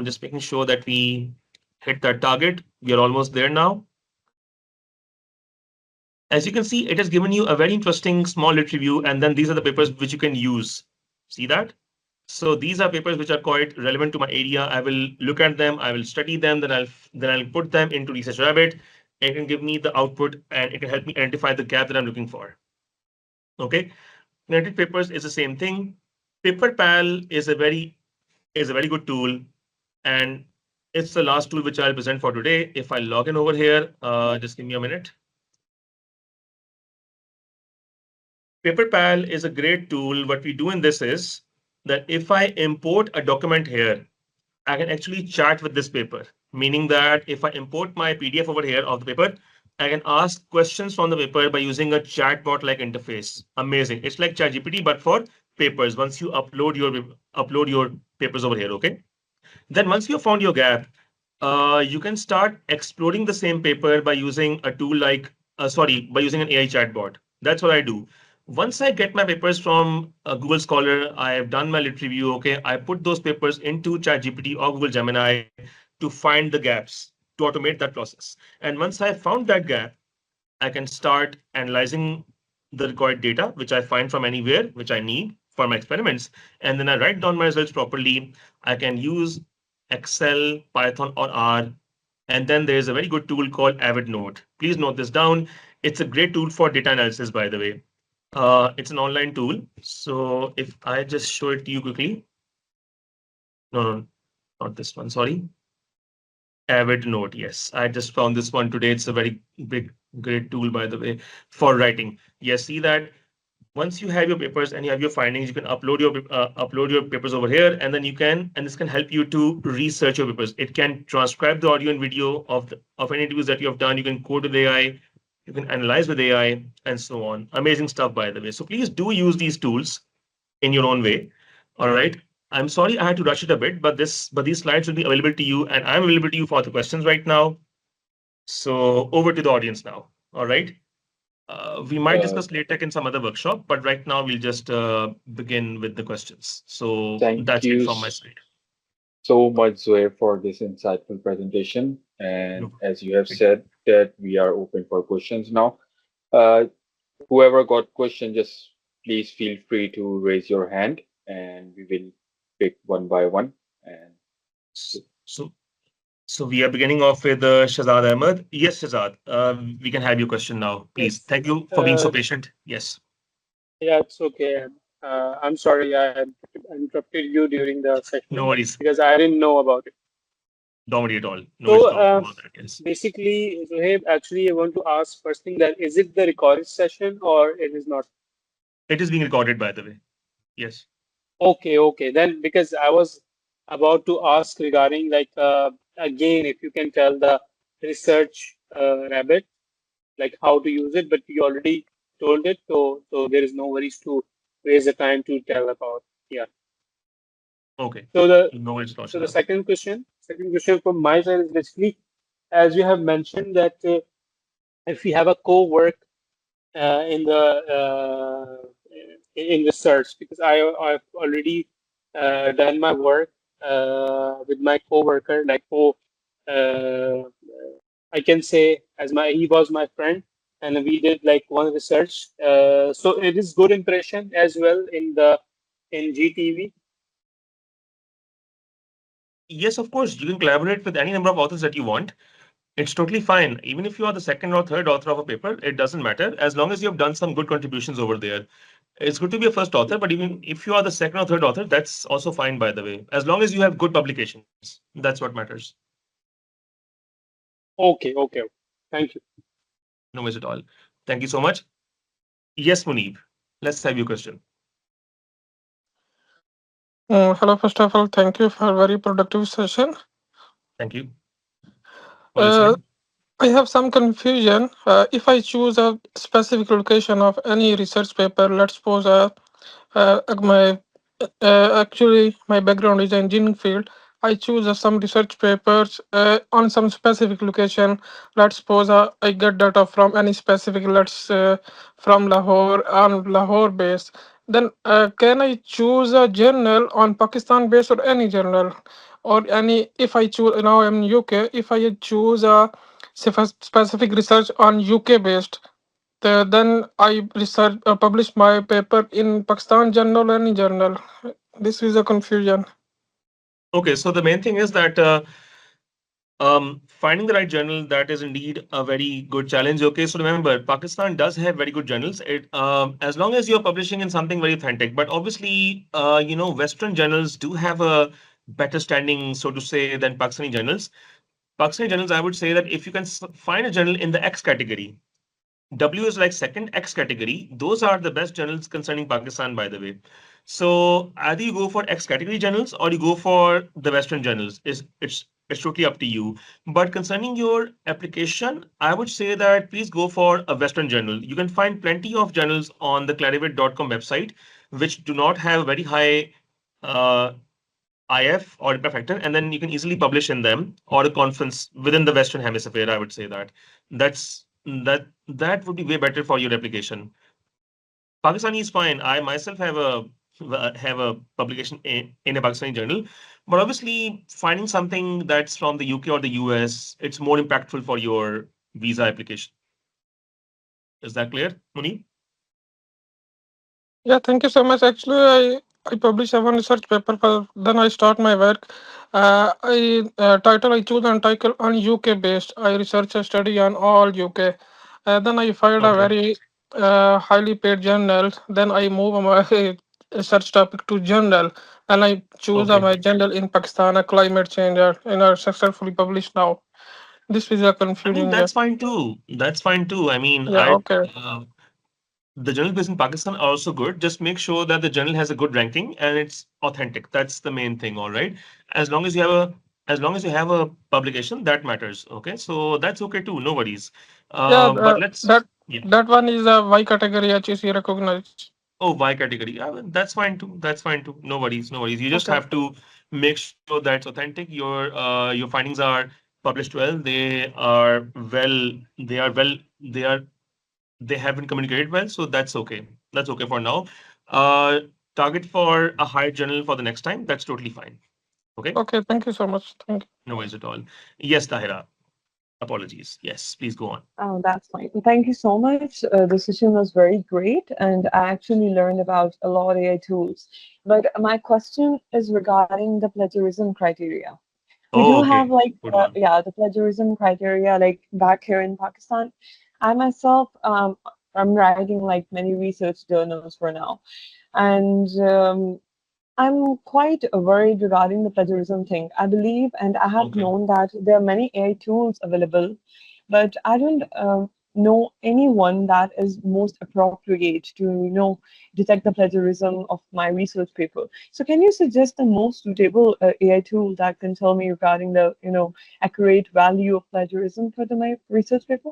Just making sure that we hit that target. We are almost there now. As you can see, it has given you a very interesting small lit review, and then these are the papers which you can use. See that? So these are papers which are quite relevant to my area. I will look at them, I will study them, then I'll put them into Research Rabbit. It can give me the output and it can help me identify the gap that I'm looking for. Okay. Kinetic papers is the same thing. PaperPal is a very good tool, and it's the last tool which I'll present for today. If I log in over here, just give me a minute. PaperPal is a great tool. What we do in this is that if I import a document here, I can actually chat with this paper, meaning that if I import my PDF over here of the paper, I can ask questions from the paper by using a chatbot like interface. Amazing. It's like ChatGPT, but for papers. Once you upload your papers over here, okay? Then once you have found your gap, you can start exploring the same paper by using a tool like, by using an AI chatbot. That's what I do. Once I get my papers from Google Scholar, I have done my lit review. Okay, I put those papers into ChatGPT or Google Gemini to find the gaps to automate that process. And once I found that gap, I can start analyzing the required data, which I find from anywhere, which I need for my experiments. And then I write down my results properly. I can use Excel, Python, or R. And then there's a very good tool called Avid Note. Please note this down. It's a great tool for data analysis, by the way. It's an online tool. So if I just show it to you quickly. No, not this one. Sorry. Avid Note. Yes, I just found this one today. It's a very great tool, by the way, for writing. Yes, see that once you have your papers and you have your findings, you can upload your papers over here, and then and this can help you to research your papers. It can transcribe the audio and video of any interviews that you have done. You can code with AI, you can analyze with AI, and so on. Amazing stuff, by the way. So please do use these tools in your own way. All right. I'm sorry I had to rush it a bit, but these slides will be available to you, and I'm available to you for the questions right now. So over to the audience now. All right. We might Uh, discuss LaTeX in some other workshop, but right now we'll just begin with the questions. So Thank that's it you from my side. so much, Zoe, for this insightful presentation. No And problem. as you have Thank you. said, that we are open for questions now. Uh, Whoever got question, just please feel free to raise your hand, and we will pick one by one. And S- So, so we are beginning off with Shazad Ahmed. Yes, Shazad, we can have your question now, please. Yes. Thank you for being so patient. Yes, Yeah, it's okay. I'm sorry I interrupted you during the no session worries. because I didn't know about it. Don't worry at all. No worries So, about that. Yes, basically, Zohaib, actually, I want to ask first thing that is it the recorded session or it is not? it is being recorded, by the way. Yes. Okay, okay. Then because I was about to ask regarding like again, if you can tell the research rabbit like how to use it, but you already told it, so there is no worries to waste the time to tell about. Yeah. Okay. So the No worries at all, so the Shazad. second question from my side is basically as you have mentioned that if we have a co-work in the in research because I've already done my work with my coworker like uh, I can say as he was my friend, and we did like one research. So it is good impression as well in GTV. Yes, of course, you can collaborate with any number of authors that you want. It's totally fine. Even if you are the second or third author of a paper, it doesn't matter as long as you have done some good contributions over there. It's good to be a first author, but even if you are the second or third author, that's also fine, by the way, as long as you have good publications. That's what matters. Okay, okay, okay. Thank you. No worries at all. Thank you so much. Yes, Munib, let's have your question. Hello, first of all, thank you for a very productive session. Thank you for Uh, listening. I have some confusion. If I choose a specific location of any research paper, let's suppose my actually my background is engineering field. I choose some research papers on some specific location. Let's suppose I get data from any specific, from Lahore on Lahore base. Then can I choose a journal on Pakistan base or any journal, or any if I choose now I'm in UK. If I choose a specific research on UK based, then I research publish my paper in Pakistan journal or any journal. This is a confusion. Okay, so the main thing is that finding the right journal, that is indeed a very good challenge. Okay, so remember, Pakistan does have very good journals. As long as you're publishing in something very authentic, but obviously, Western journals do have a better standing, so to say, than Pakistani journals. Pakistani journals, I would say that if you can find a journal in the X category, W is like second, X category. Those are the best journals concerning Pakistan, by the way. So either you go for X category journals or you go for the Western journals. It's totally up to you. But concerning your application, I would say that please go for a Western journal. You can find plenty of journals on the clarivate.com website which do not have very high uh, IF or impact factor, and then you can easily publish in them or a conference within the Western Hemisphere. I would say that that would be way better for your application. Pakistani is fine. I myself have a publication in a Pakistani journal, but obviously finding something that's from the UK or the US, it's more impactful for your visa application. Is that clear, Muni? Yeah, thank you so much. Actually, I publish one research paper. Then I start my work. I title I choose an title on UK based. I research a study on all UK. Then I find a Okay. very highly paid journal. Then I move my research topic to journal. And I choose Okay. my journal in Pakistan, a climate change, and are successfully published now. This is a I mean, confusion. Yeah. that's fine too. That's fine too. I mean, Yeah. Okay. the journals based in Pakistan are also good. Just make sure that the journal has a good ranking and it's authentic. That's the main thing. All right. As long as you have a as long as you have a publication, that matters. Okay. So that's okay too. No worries. Yeah. But let's That yeah. that one is a Y category HEC recognized. Oh, Y category. That's fine too. That's fine too. No worries. No worries. You just Okay. have to make sure that's authentic. Your findings are published well. They are well. They are well. They haven't communicated well, so that's okay. That's okay for now. Uh, Target for a higher journal for the next time. That's totally fine. Okay, Okay. Thank you so much. Thank you. no worries at all. Yes, Tahira. Apologies. Yes, please go on. Oh, that's fine. Thank you so much. The session was very great, and I actually learned about a lot of AI tools. But my question is regarding the plagiarism criteria. We do Oh, have okay. like, Good one. yeah, the plagiarism criteria like back here in Pakistan. I myself, I'm writing like many research journals for now, and I'm quite worried regarding the plagiarism thing. I believe, and I have Okay. known that there are many AI tools available, but I don't know anyone that is most appropriate to, detect the plagiarism of my research paper. So, can you suggest the most suitable AI tool that can tell me regarding the, accurate value of plagiarism for my research paper?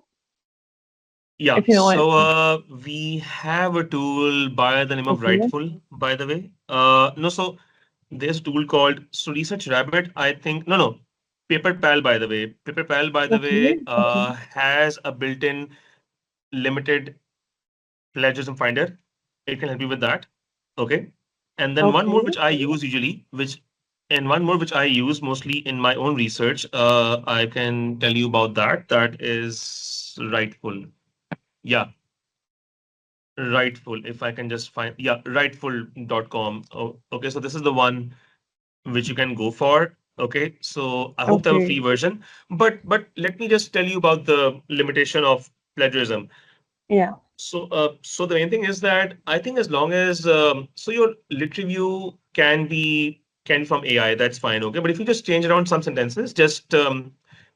Yeah. If you know it. We have a tool by the name of Okay. Rightful, by the way. No, so there's a tool called Research Rabbit. I think no, PaperPal, by the way. PaperPal, by the Okay. way, Okay. has a built-in limited plagiarism finder. It can help you with that. Okay. And then one more Okay. which I use usually, which and one more which I use mostly in my own research. I can tell you about that. That is Rightful. Yeah, Rightful. If I can just find, yeah, rightful.com. Oh, okay, so this is the one which you can go for. Okay, so I hope they have a free Okay. version. But let me just tell you about the limitation of plagiarism. Yeah. So the main thing is that I think as long as so your lit review can be from AI, that's fine, okay. But if you just change around some sentences, just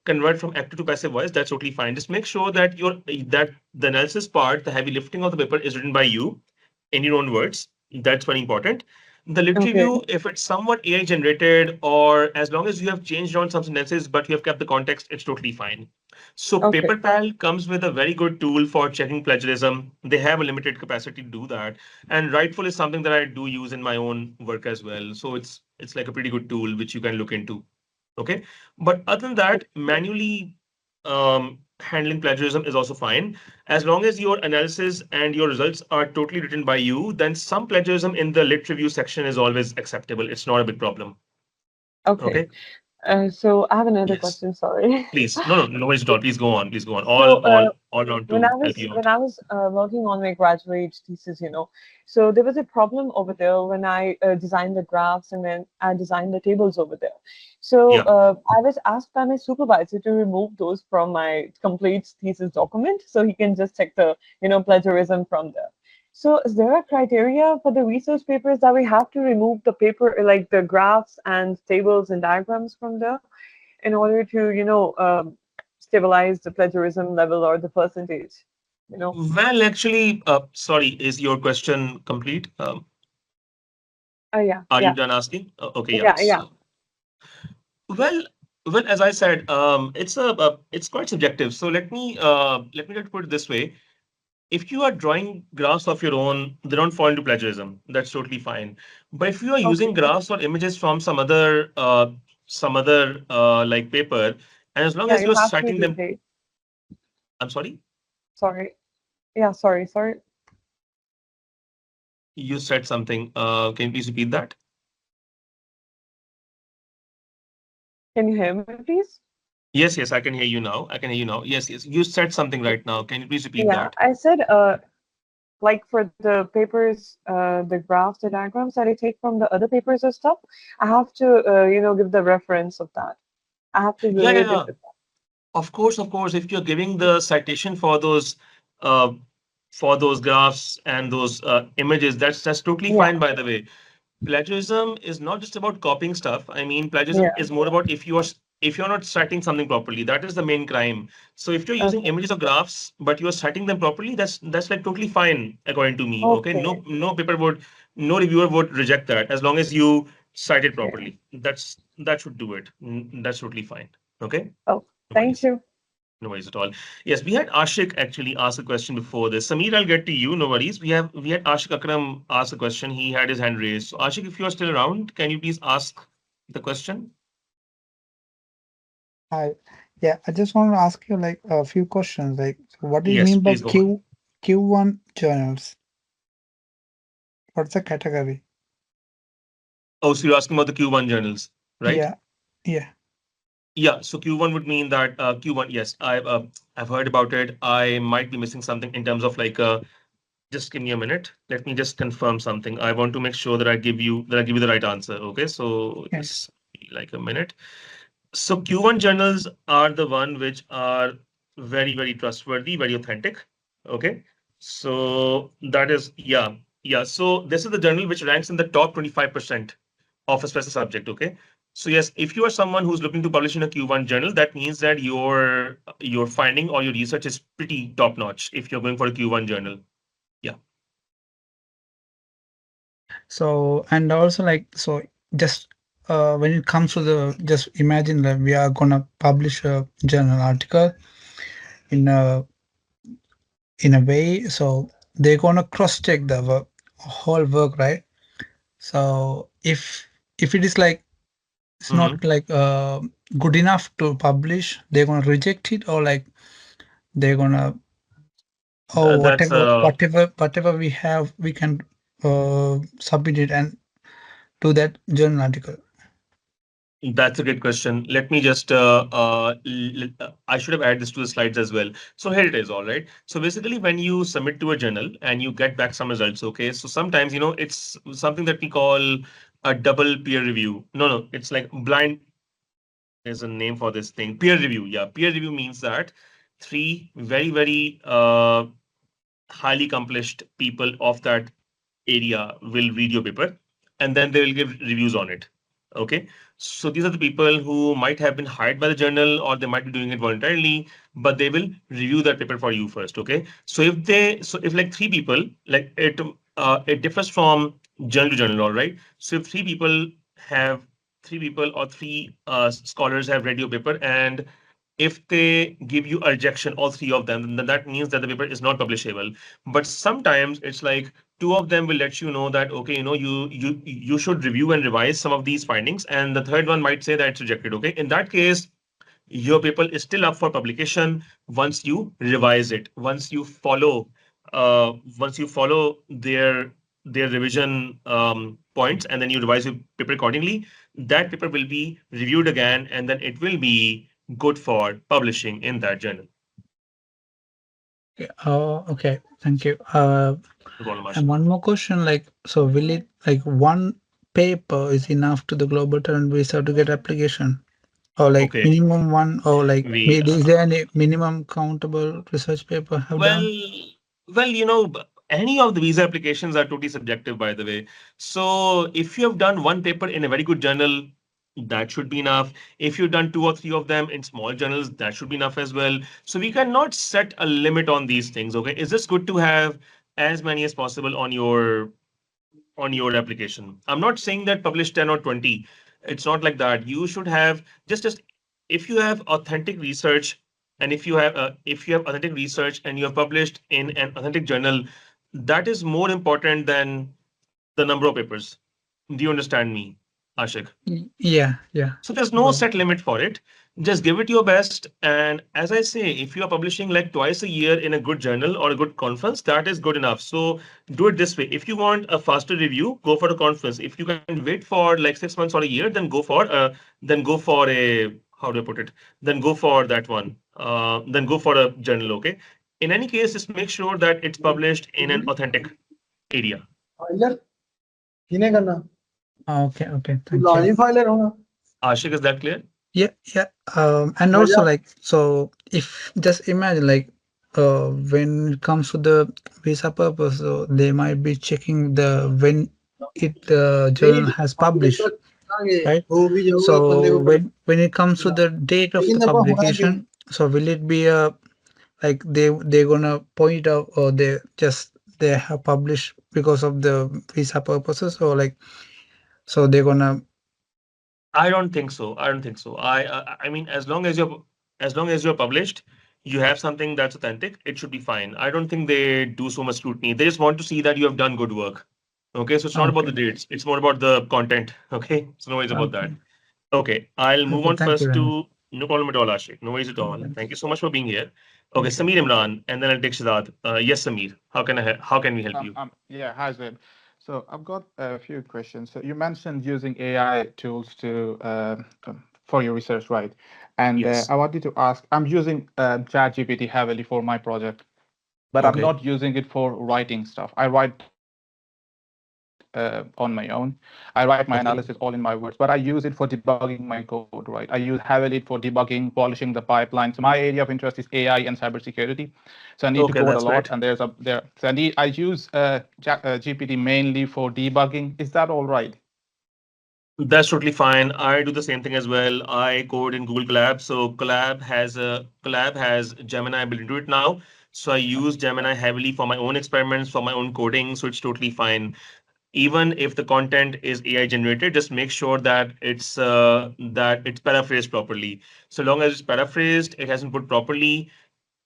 convert from active to passive voice, that's totally fine. Just make sure that that the analysis part, the heavy lifting of the paper, is written by you in your own words. That's very important. The lit Okay. review, if it's somewhat AI generated, or as long as you have changed around some sentences, but you have kept the context, it's totally fine. So Okay. PaperPal comes with a very good tool for checking plagiarism. They have a limited capacity to do that, and Rightful is something that I do use in my own work as well. So it's like a pretty good tool which you can look into. Okay, but other than that, manually handling plagiarism is also fine as long as your analysis and your results are totally written by you. Then some plagiarism in the lit review section is always acceptable. It's not a big problem. Okay. Okay. So I have another Yes. question. Sorry. Please. No, no, no worries at all. Please go on. Please go on. So, All around when to I help was you when out. I was working on my graduate thesis, so there was a problem over there when I designed the graphs and then I designed the tables over there. So Yeah. I was asked by my supervisor to remove those from my complete thesis document, so he can just check the plagiarism from there. So is there a criteria for the research papers that we have to remove the paper like the graphs and tables and diagrams from there in order to stabilize the plagiarism level or the percentage? You know. Well, actually, sorry, is your question complete? Oh yeah, Are you yeah, done asking? Okay, yeah. yeah, yeah. Well, well, as I said, it's quite subjective. So let me just put it this way. If you are drawing graphs of your own, they don't fall into plagiarism. That's totally fine. But if you are Okay. using graphs or images from some other like paper, and as long Yeah, as you you're have to citing them, rotate. I'm sorry, Sorry. Yeah, sorry, sorry. you said something. Can you please repeat that? Can you hear me, please? Yes, yes, I can hear you now. I can hear you now. Yes, yes, you said something right now. Can you please repeat Yeah, that? I said like for the papers, the graphs, the diagrams that I take from the other papers or stuff, I have to give the reference of that. I have to Yeah, yeah, relate it yeah. with that. Of course, of course. If you're giving the citation uh, for those graphs and those images, that's totally Yeah, fine. By the way, plagiarism is not just about copying stuff. I mean, plagiarism yeah. is more about if you're not citing something properly, that is the main crime. So if you're using Okay, images or graphs, but you're citing them properly, that's like totally fine according to me. Okay, okay, no reviewer would reject that as long as you cite it okay. properly. That should do it. That's totally fine. Okay, Oh, no thank worries. you. No worries at all. Yes, we had Ashik actually ask a question before this. Samir, I'll get to you. No worries. We had Ashik Akram ask a question. He had his hand raised. So Ashik, if you are still around, can you please ask the question? Hi. Yeah, I just want to ask you like a few questions. Like, so what do you Yes, mean by please go on. Q1 journals? What's the category? Oh, so you're asking about the Q1 journals, right? Yeah, yeah. Yeah. So Q1 would mean that Q1. Yes, I've heard about it. I might be missing something in terms of like just give me a minute. Let me just confirm something. I want to make sure that I give you the right answer. Okay. So Okay. just like a minute. So Q1 journals are the one which are very, very trustworthy, very authentic. Okay. So that is, yeah, yeah. So this is the journal which ranks in the top 25% of a specific subject. Okay. So yes, if you are someone who's looking to publish in a Q1 journal, that means that your finding or your research is pretty top notch if you're going for a Q1 journal. Yeah. So and also like so just when it comes to the just imagine that we are gonna publish a journal article in a way, so they're gonna cross check the whole work, right? So if it is like it's Mhm. not like good enough to publish, they're gonna reject it, or like they're gonna, oh, That's whatever we have, we can submit it and do that journal article. That's a good question. Let me just, I should have added this to the slides as well. So here it is, all right. So basically, when you submit to a journal and you get back some results, okay, so sometimes, it's something that we call a double peer review. No, it's like blind, there's a name for this thing. Peer review. Yeah, peer review means that three very, very highly accomplished people of that area will read your paper and then they will give reviews on it. Okay. So these are the people who might have been hired by the journal or they might be doing it voluntarily, but they will review that paper for you first. Okay. So if like three people, like it differs from journal to journal, all right. So if three people or three scholars have read your paper and if they give you a rejection, all three of them, then that means that the paper is not publishable. But sometimes it's like two of them will let you know that okay, you should review and revise some of these findings, and the third one might say that it's rejected. Okay, in that case, your paper is still up for publication once you revise it, once you follow their revision points, and then you revise your paper accordingly. That paper will be reviewed again, and then it will be good for publishing in that journal. Oh, okay. Thank you. No problem, And Ashik. one more question, like, so will it like one paper is enough to the global talent visa to get application, or like Okay, minimum one, or like we is there any minimum countable research paper have well, done? any of the visa applications are totally subjective, by the way. So if you have done one paper in a very good journal, that should be enough. If you've done two or three of them in small journals, that should be enough as well. So we cannot set a limit on these things. Okay, it's just good to have as many as possible on your application. I'm not saying that publish 10 or 20. It's not like that. You should have just if you have authentic research and if you have authentic research and you have published in an authentic journal, that is more important than the number of papers. Do you understand me, Ashik? Yeah, yeah. So there's no Well, set limit for it. Just give it your best. And as I say, if you are publishing like twice a year in a good journal or a good conference, that is good enough. So do it this way. If you want a faster review, go for a conference. If you can wait for like 6 months or a year, then go for a how do I put it? Then go for that one. Then go for a journal. Okay. In any case, just make sure that it's published in an authentic area. okay, okay. Thank you. Ashik, is that clear? Yeah, yeah. And also like, so if just imagine like, when it comes to the visa purpose, so they might be checking the when it journal has published, right? So when it comes to the date of the publication, so will it be a like they're gonna point out, or they have published because of the visa purposes, or like, so they're gonna. I don't think so. I don't think so. I mean, as long as you're published, you have something that's authentic, it should be fine. I don't think they do so much scrutiny. They just want to see that you have done good work. Okay, so it's not about the Okay, dates, it's more about the content. Okay, so no worries about that. okay, Okay, I'll move okay. on Thank you first very much. to no problem at all, Ashik. No worries at all. Thank you so much for being here. Okay, Thank you. Samir Imran, and then I'll take Shazad. Yes, Samir. How can we help you? Yeah, hi, Zaid. So I've got a few questions. So you mentioned using AI tools to for your research, right? And Yes. I wanted to ask, I'm using ChatGPT heavily for my project, but I'm Okay. not using it for writing stuff. I write on my own. I write my analysis all in my words, but I Okay. use it for debugging my code, right? I use heavily for debugging, polishing the pipeline. So my area of interest is AI and cybersecurity. So I need to code a lot, and Okay, that's great. I use GPT mainly for debugging. Is that all right? That's totally fine. I do the same thing as well. I code in Google Colab. So Colab has Gemini built into it now. So I Okay. use Gemini heavily for my own experiments, for my own coding. So it's totally fine. Even if the content is AI generated, just make sure that it's paraphrased properly. So long as it's paraphrased, it hasn't put properly,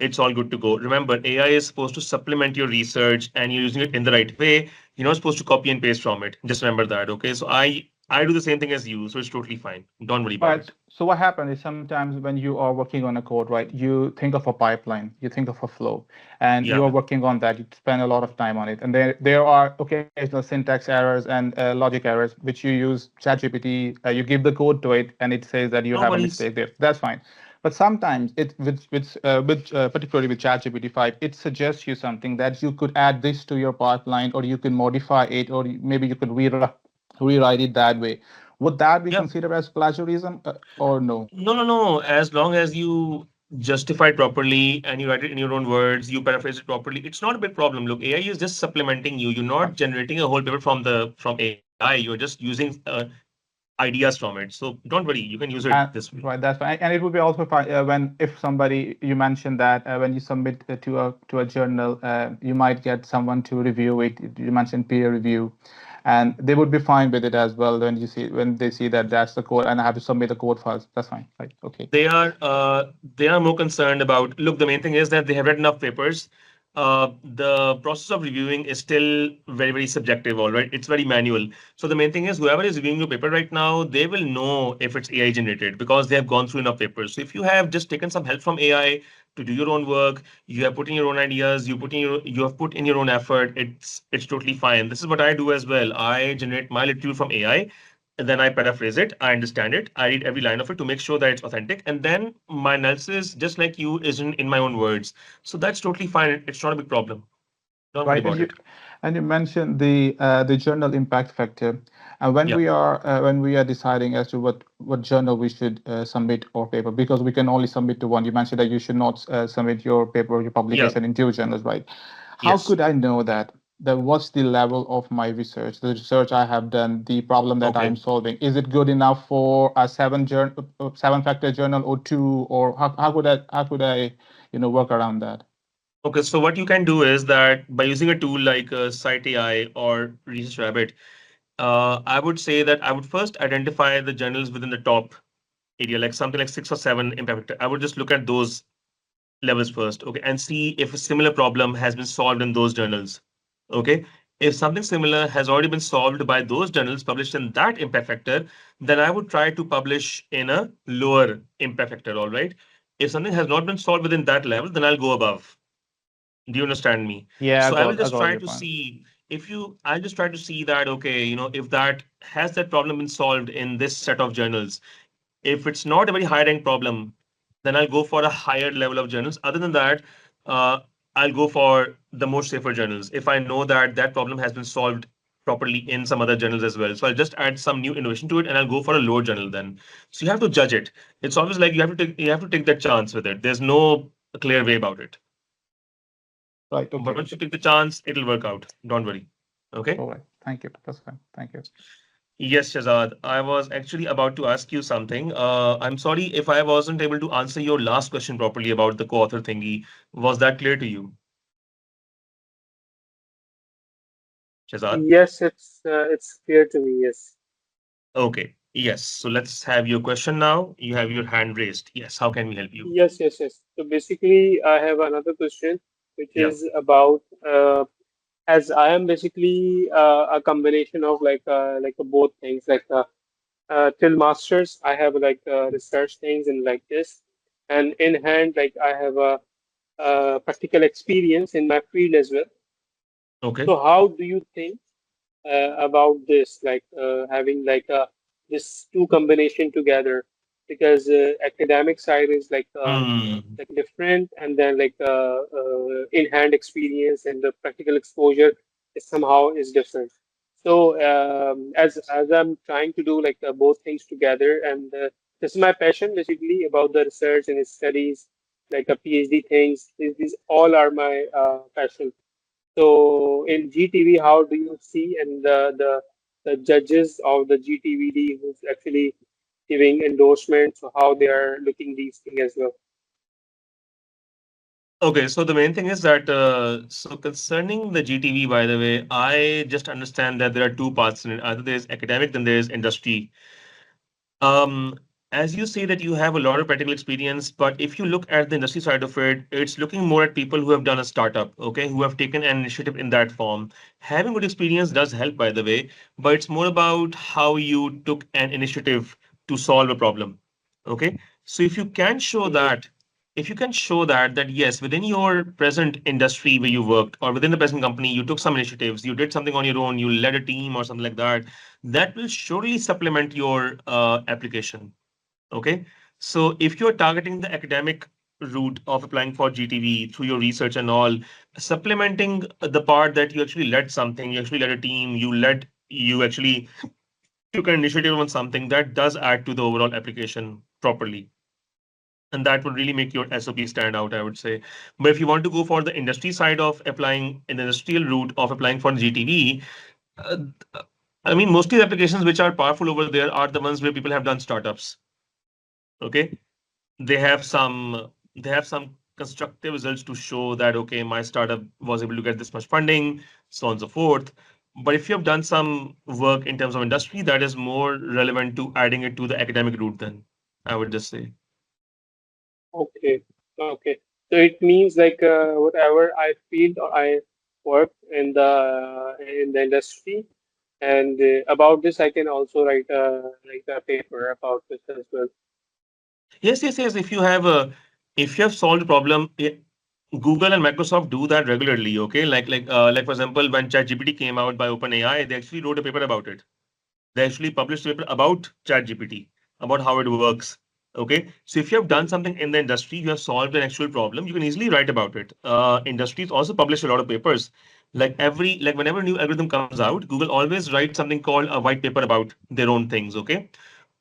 it's all good to go. Remember, AI is supposed to supplement your research and you're using it in the right way. You're not supposed to copy and paste from it. Just remember that. Okay. So I I do the same thing as you, so it's totally fine. Don't worry about Right. it. So what happens is sometimes when you are working on a code, right, you think of a pipeline, you think of a flow, and you Yeah. are working on that. You spend a lot of time on it, and there are occasional syntax errors and logic errors, which you use ChatGPT. You give the code to it, and it says that you No have a worries. mistake there. That's fine. But sometimes it particularly with ChatGPT 5, it suggests you something that you could add this to your pipeline, or you can modify it, or maybe you could rewrite it that way. Would that be Yeah. considered as plagiarism or no? No, no, no. As long as you justify it properly and you write it in your own words, you paraphrase it properly, it's not a big problem. Look, AI is just supplementing you. You're not generating a whole paper from AI. You're just using ideas from it. So don't worry, you can use it And this way. right, that's fine. And it would be also fine when if somebody you mentioned that when you submit to a journal, you might get someone to review it. You mentioned peer review, and they would be fine with it as well when they see that that's the code and I have to submit the code files. That's fine. Right. Okay. They are more concerned about, look, the main thing is that they have read enough papers. The process of reviewing is still very, very subjective, all right? It's very manual. So the main thing is whoever is reviewing your paper right now, they will know if it's AI generated because they have gone through enough papers. So if you have just taken some help from AI to do your own work, you have put in your own ideas, you have put in your own effort, it's totally fine. This is what I do as well. I generate my literature from AI, and then I paraphrase it, I understand it, I read every line of it to make sure that it's authentic, and then my analysis, just like you, is in my own words. So that's totally fine. It's not a big problem. Don't worry Right, about it. and you mentioned the journal impact factor, and Yeah. when we are deciding as to what journal we should submit our paper, because we can only submit to one. You mentioned that you should not submit your paper or your Yeah. publication in two journals, right? How Yes. could I know that? What's the level of my research, the research I have done, the problem that I'm Okay. solving? Is it good enough for a seven factor journal or two, or how could I work around that? Okay. So what you can do is that by using a tool like Site AI or Research Rabbit, I would say that I would first identify the journals within the top area, like something like 6 or 7 impact factor. I would just look at those levels first, okay, and see if a similar problem has been solved in those journals. Okay. If something similar has already been solved by those journals published in that impact factor, then I would try to publish in a lower impact factor. All right. If something has not been solved within that level, then I'll go above. Do you understand me? Yeah, So I will I just got try your to point. see I'll just try to see that, okay, if that problem been solved in this set of journals. If it's not a very high rank problem, then I'll go for a higher level of journals. Other than that, uh, I'll go for the more safer journals if I know that that problem has been solved properly in some other journals as well. So I'll just add some new innovation to it and I'll go for a lower journal then. So you have to judge it. It's always like you have to take that chance with it. There's no clear way about it. Right. But Okay. once you take the chance, it'll work out. Don't worry. Okay. All right. Thank you. That's fine. Thank you. Yes, Shazad. I was actually about to ask you something. I'm sorry if I wasn't able to answer your last question properly about the co-author thingy. Was that clear to you, Shazad? Yes, it's clear to me. Yes. Okay. Yes. So let's have your question now. You have your hand raised. Yes. How can we help you? Yes. So basically, I have another question, which Yeah. is about as I am basically a combination of both things. Till masters, I have research things and like this, and in hand, like I have a practical experience in my field as well. Okay. So how do you think about this, having this two combination together? Because academic side is Hmm. different, and then in-hand experience and the practical exposure is somehow is different. So as I'm trying to do both things together, and this is my passion basically about the research and studies, like a PhD things. These all are my passion. So in GTV, how do you see and the judges of the GTVD who's actually giving endorsements, so how they are looking these things as well? Okay. So the main thing is that so concerning the GTV, by the way, I just understand that there are two parts in it. Either there's academic, then there's industry. as you say that you have a lot of practical experience, but if you look at the industry side of it, it's looking more at people who have done a startup, okay, who have taken an initiative in that form. Having good experience does help, by the way, but it's more about how you took an initiative to solve a problem. Okay. So if you can show Mm, that, if you can show that yes, within your present industry where you worked or within the present company, you took some initiatives, you did something on your own, you led a team or something like that, that will surely supplement your application. Okay. So if you're targeting the academic route of applying for GTV through your research and all, supplementing the part that you actually led something, you actually led a team, you actually took an initiative on something, that does add to the overall application properly. And that would really make your SOP stand out, I would say. But if you want to go for the industry side of applying, an industrial route of applying for GTV, uh, I mean, mostly the applications which are powerful over there are the ones where people have done startups. Okay. they have some they have some constructive results to show that okay, my startup was able to get this much funding, so on and so forth. But if you have done some work in terms of industry, that is more relevant to adding it to the academic route, then I would just say. okay, okay. So it means like whatever I feel or I work in the industry, and about this I can also write a paper about this as well. Yes. If you have solved a problem, Google and Microsoft do that regularly. Okay, like for example, when ChatGPT came out by OpenAI, they actually wrote a paper about it. They actually published a paper about ChatGPT, about how it works. Okay, so if you have done Mm. something in the industry, you have solved an actual problem, you can easily write about it. Industries also publish a lot of papers. Like whenever a new algorithm comes out, Google always writes something called a white paper about their own things. Okay,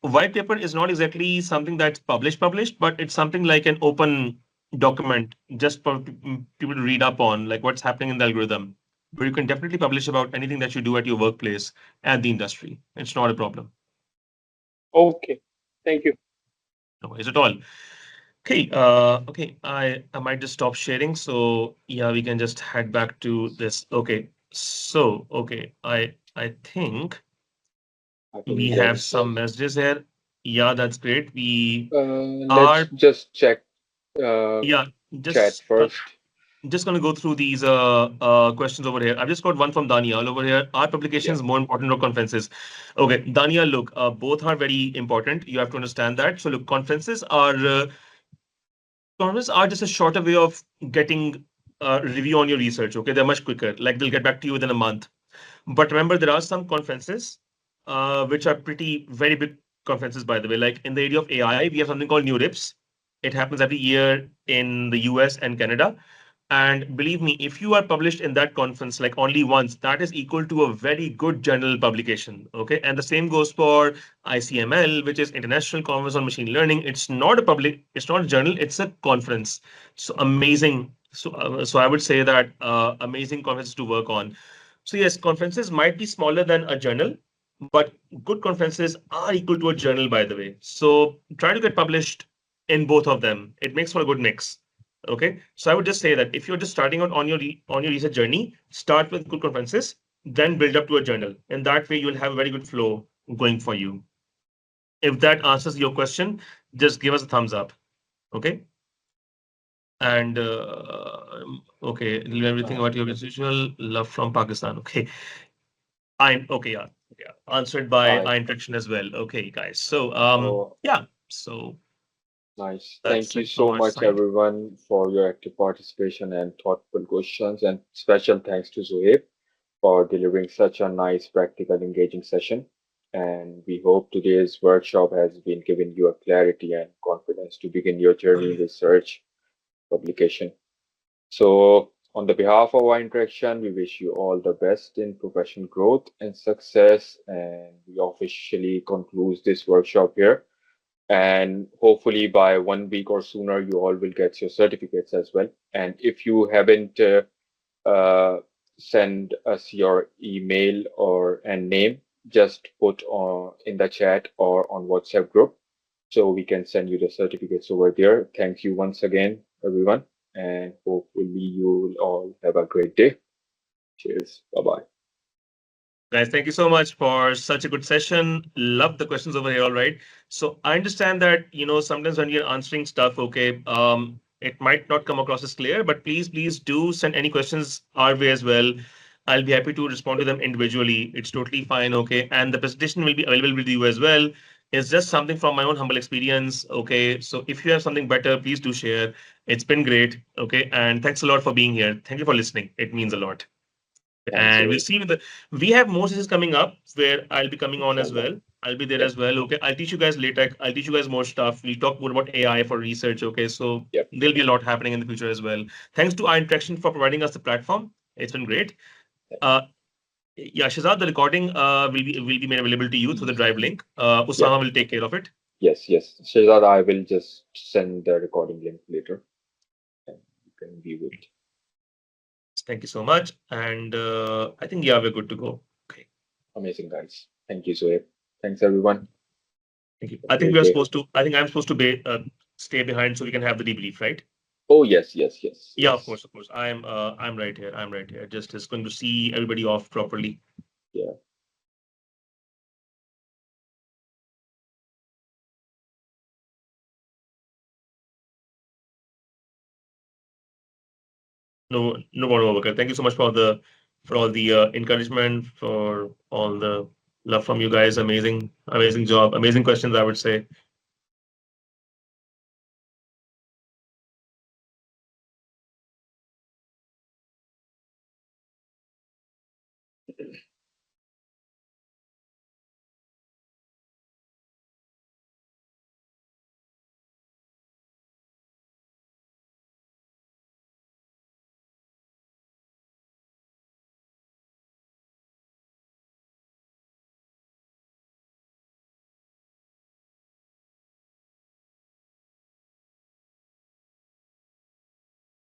white paper is not exactly something that's published, but it's something like an open document just for people to read up on, like what's happening in the algorithm. But you can definitely publish about anything that you do at your workplace and the industry. It's not a problem. Okay, thank you. No worries at all. Okay, okay. I might just stop sharing. So yeah, we can just head back to this. Okay. So okay, I think I we think have that's some messages here. Yeah, that's great. We let's are just check uh, yeah, chat just first. just going to go through these questions over here. I've just got one from Daniel over here. Are Yeah. publications more important or conferences? Okay, Daniel, look, both are very important. You have to understand that. So look, conferences are just a shorter way of getting a review on your research. Okay, they're much quicker. Like they'll get back to you within a month. But remember, there are some conferences which are pretty very big conferences, by the way. Like in the area of AI, we have something called New Rips. It happens every year in the US and Canada. And believe me, if you are published in that conference like only once, that is equal to a very good journal publication. Okay. And the same goes for ICML, which is International Conference on Machine Learning. It's not a journal, it's a conference. So amazing. So I would say that amazing conferences to work on. So yes, conferences might be smaller than a journal, but good conferences are equal to a journal, by the way. So try to get published in both of them. It makes for a good mix. Okay, so I would just say that if you're just starting out on your research journey, start with good conferences, then build up to a journal. In that way, you'll have a very good flow going for you. If that answers your question, just give us a thumbs up. Okay. And okay, leave everything about your as usual. Love from Pakistan. Okay. I'm okay, yeah. Yeah. Answered by Hi. Eye Interaction as well. Okay, guys. So Oh, yeah, so nice. Thank that's you it from so our much, side. everyone, for your active participation and thoughtful questions. And special thanks to Zohaib for delivering such a nice, practical, engaging session. And we hope today's workshop has been giving you a clarity and confidence to begin your journey in research publication. So, on the behalf of our interaction, we wish you all the best in professional growth and success. And we officially conclude this workshop here. And hopefully, by 1 week or sooner, you all will get your certificates as well. And if you haven't uh, send us your email or and name, just put on in the chat or on WhatsApp group so we can send you the certificates over there. Thank you once again, everyone, and hopefully you will all have a great day. Cheers. Bye bye. Guys, thank you so much for such a good session. Love the questions over here. All right. So I understand that, sometimes when you're answering stuff, okay, it might not come across as clear, but please do send any questions our way as well. I'll be happy to respond to them individually. It's totally fine. Okay. And the presentation will be available with you as well. It's just something from my own humble experience. Okay. So if you have something better, please do share. It's been great. Okay. And thanks a lot for being here. Thank you for listening. It means a lot. Thanks, And we'll Zoe. see we have more sessions coming up where I'll be coming on as Inshallah. well. I'll be there Yep. as well. Okay. I'll teach you guys later. I'll teach you guys more stuff. We'll talk more about AI for research. Okay. So Yep. there'll be a lot happening in the future as well. Thanks to Eye Interaction for providing us the platform. It's been great. Uh, yeah, Shazad, the recording will be made available to you through the Drive link. Yep. Usama will take care of it. Yes. Shehzad, I will just send the recording link later and you can view it. Thank you so much. And I think yeah, we're good to go. Okay. Amazing, guys. Thank you, Zoe. Thanks, everyone. Thank you. Have a I think great we are day. supposed to. I think I'm supposed to stay behind so we can have the debrief, right? Oh, yes. Yeah, of course, of course. I'm right here. I'm right here. Just going to see everybody off properly. Yeah. No more Abubakar. Thank you so much for all the encouragement, for all the love from you guys. Amazing job, amazing questions, I would say.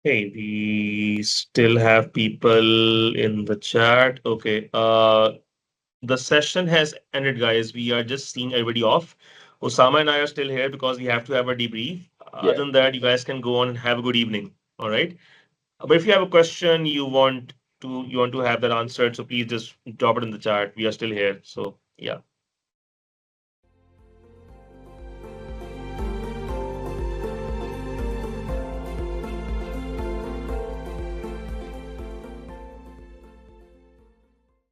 Hey, we still have people in the chat. Okay. The session has ended, guys. We are just seeing everybody off. Osama and I are still here because we have to have a debrief. Yeah. Other than that, you guys can go on and have a good evening. All right. But if you have a question you want to have that answered, so please just drop it in the chat. We are still here. So yeah.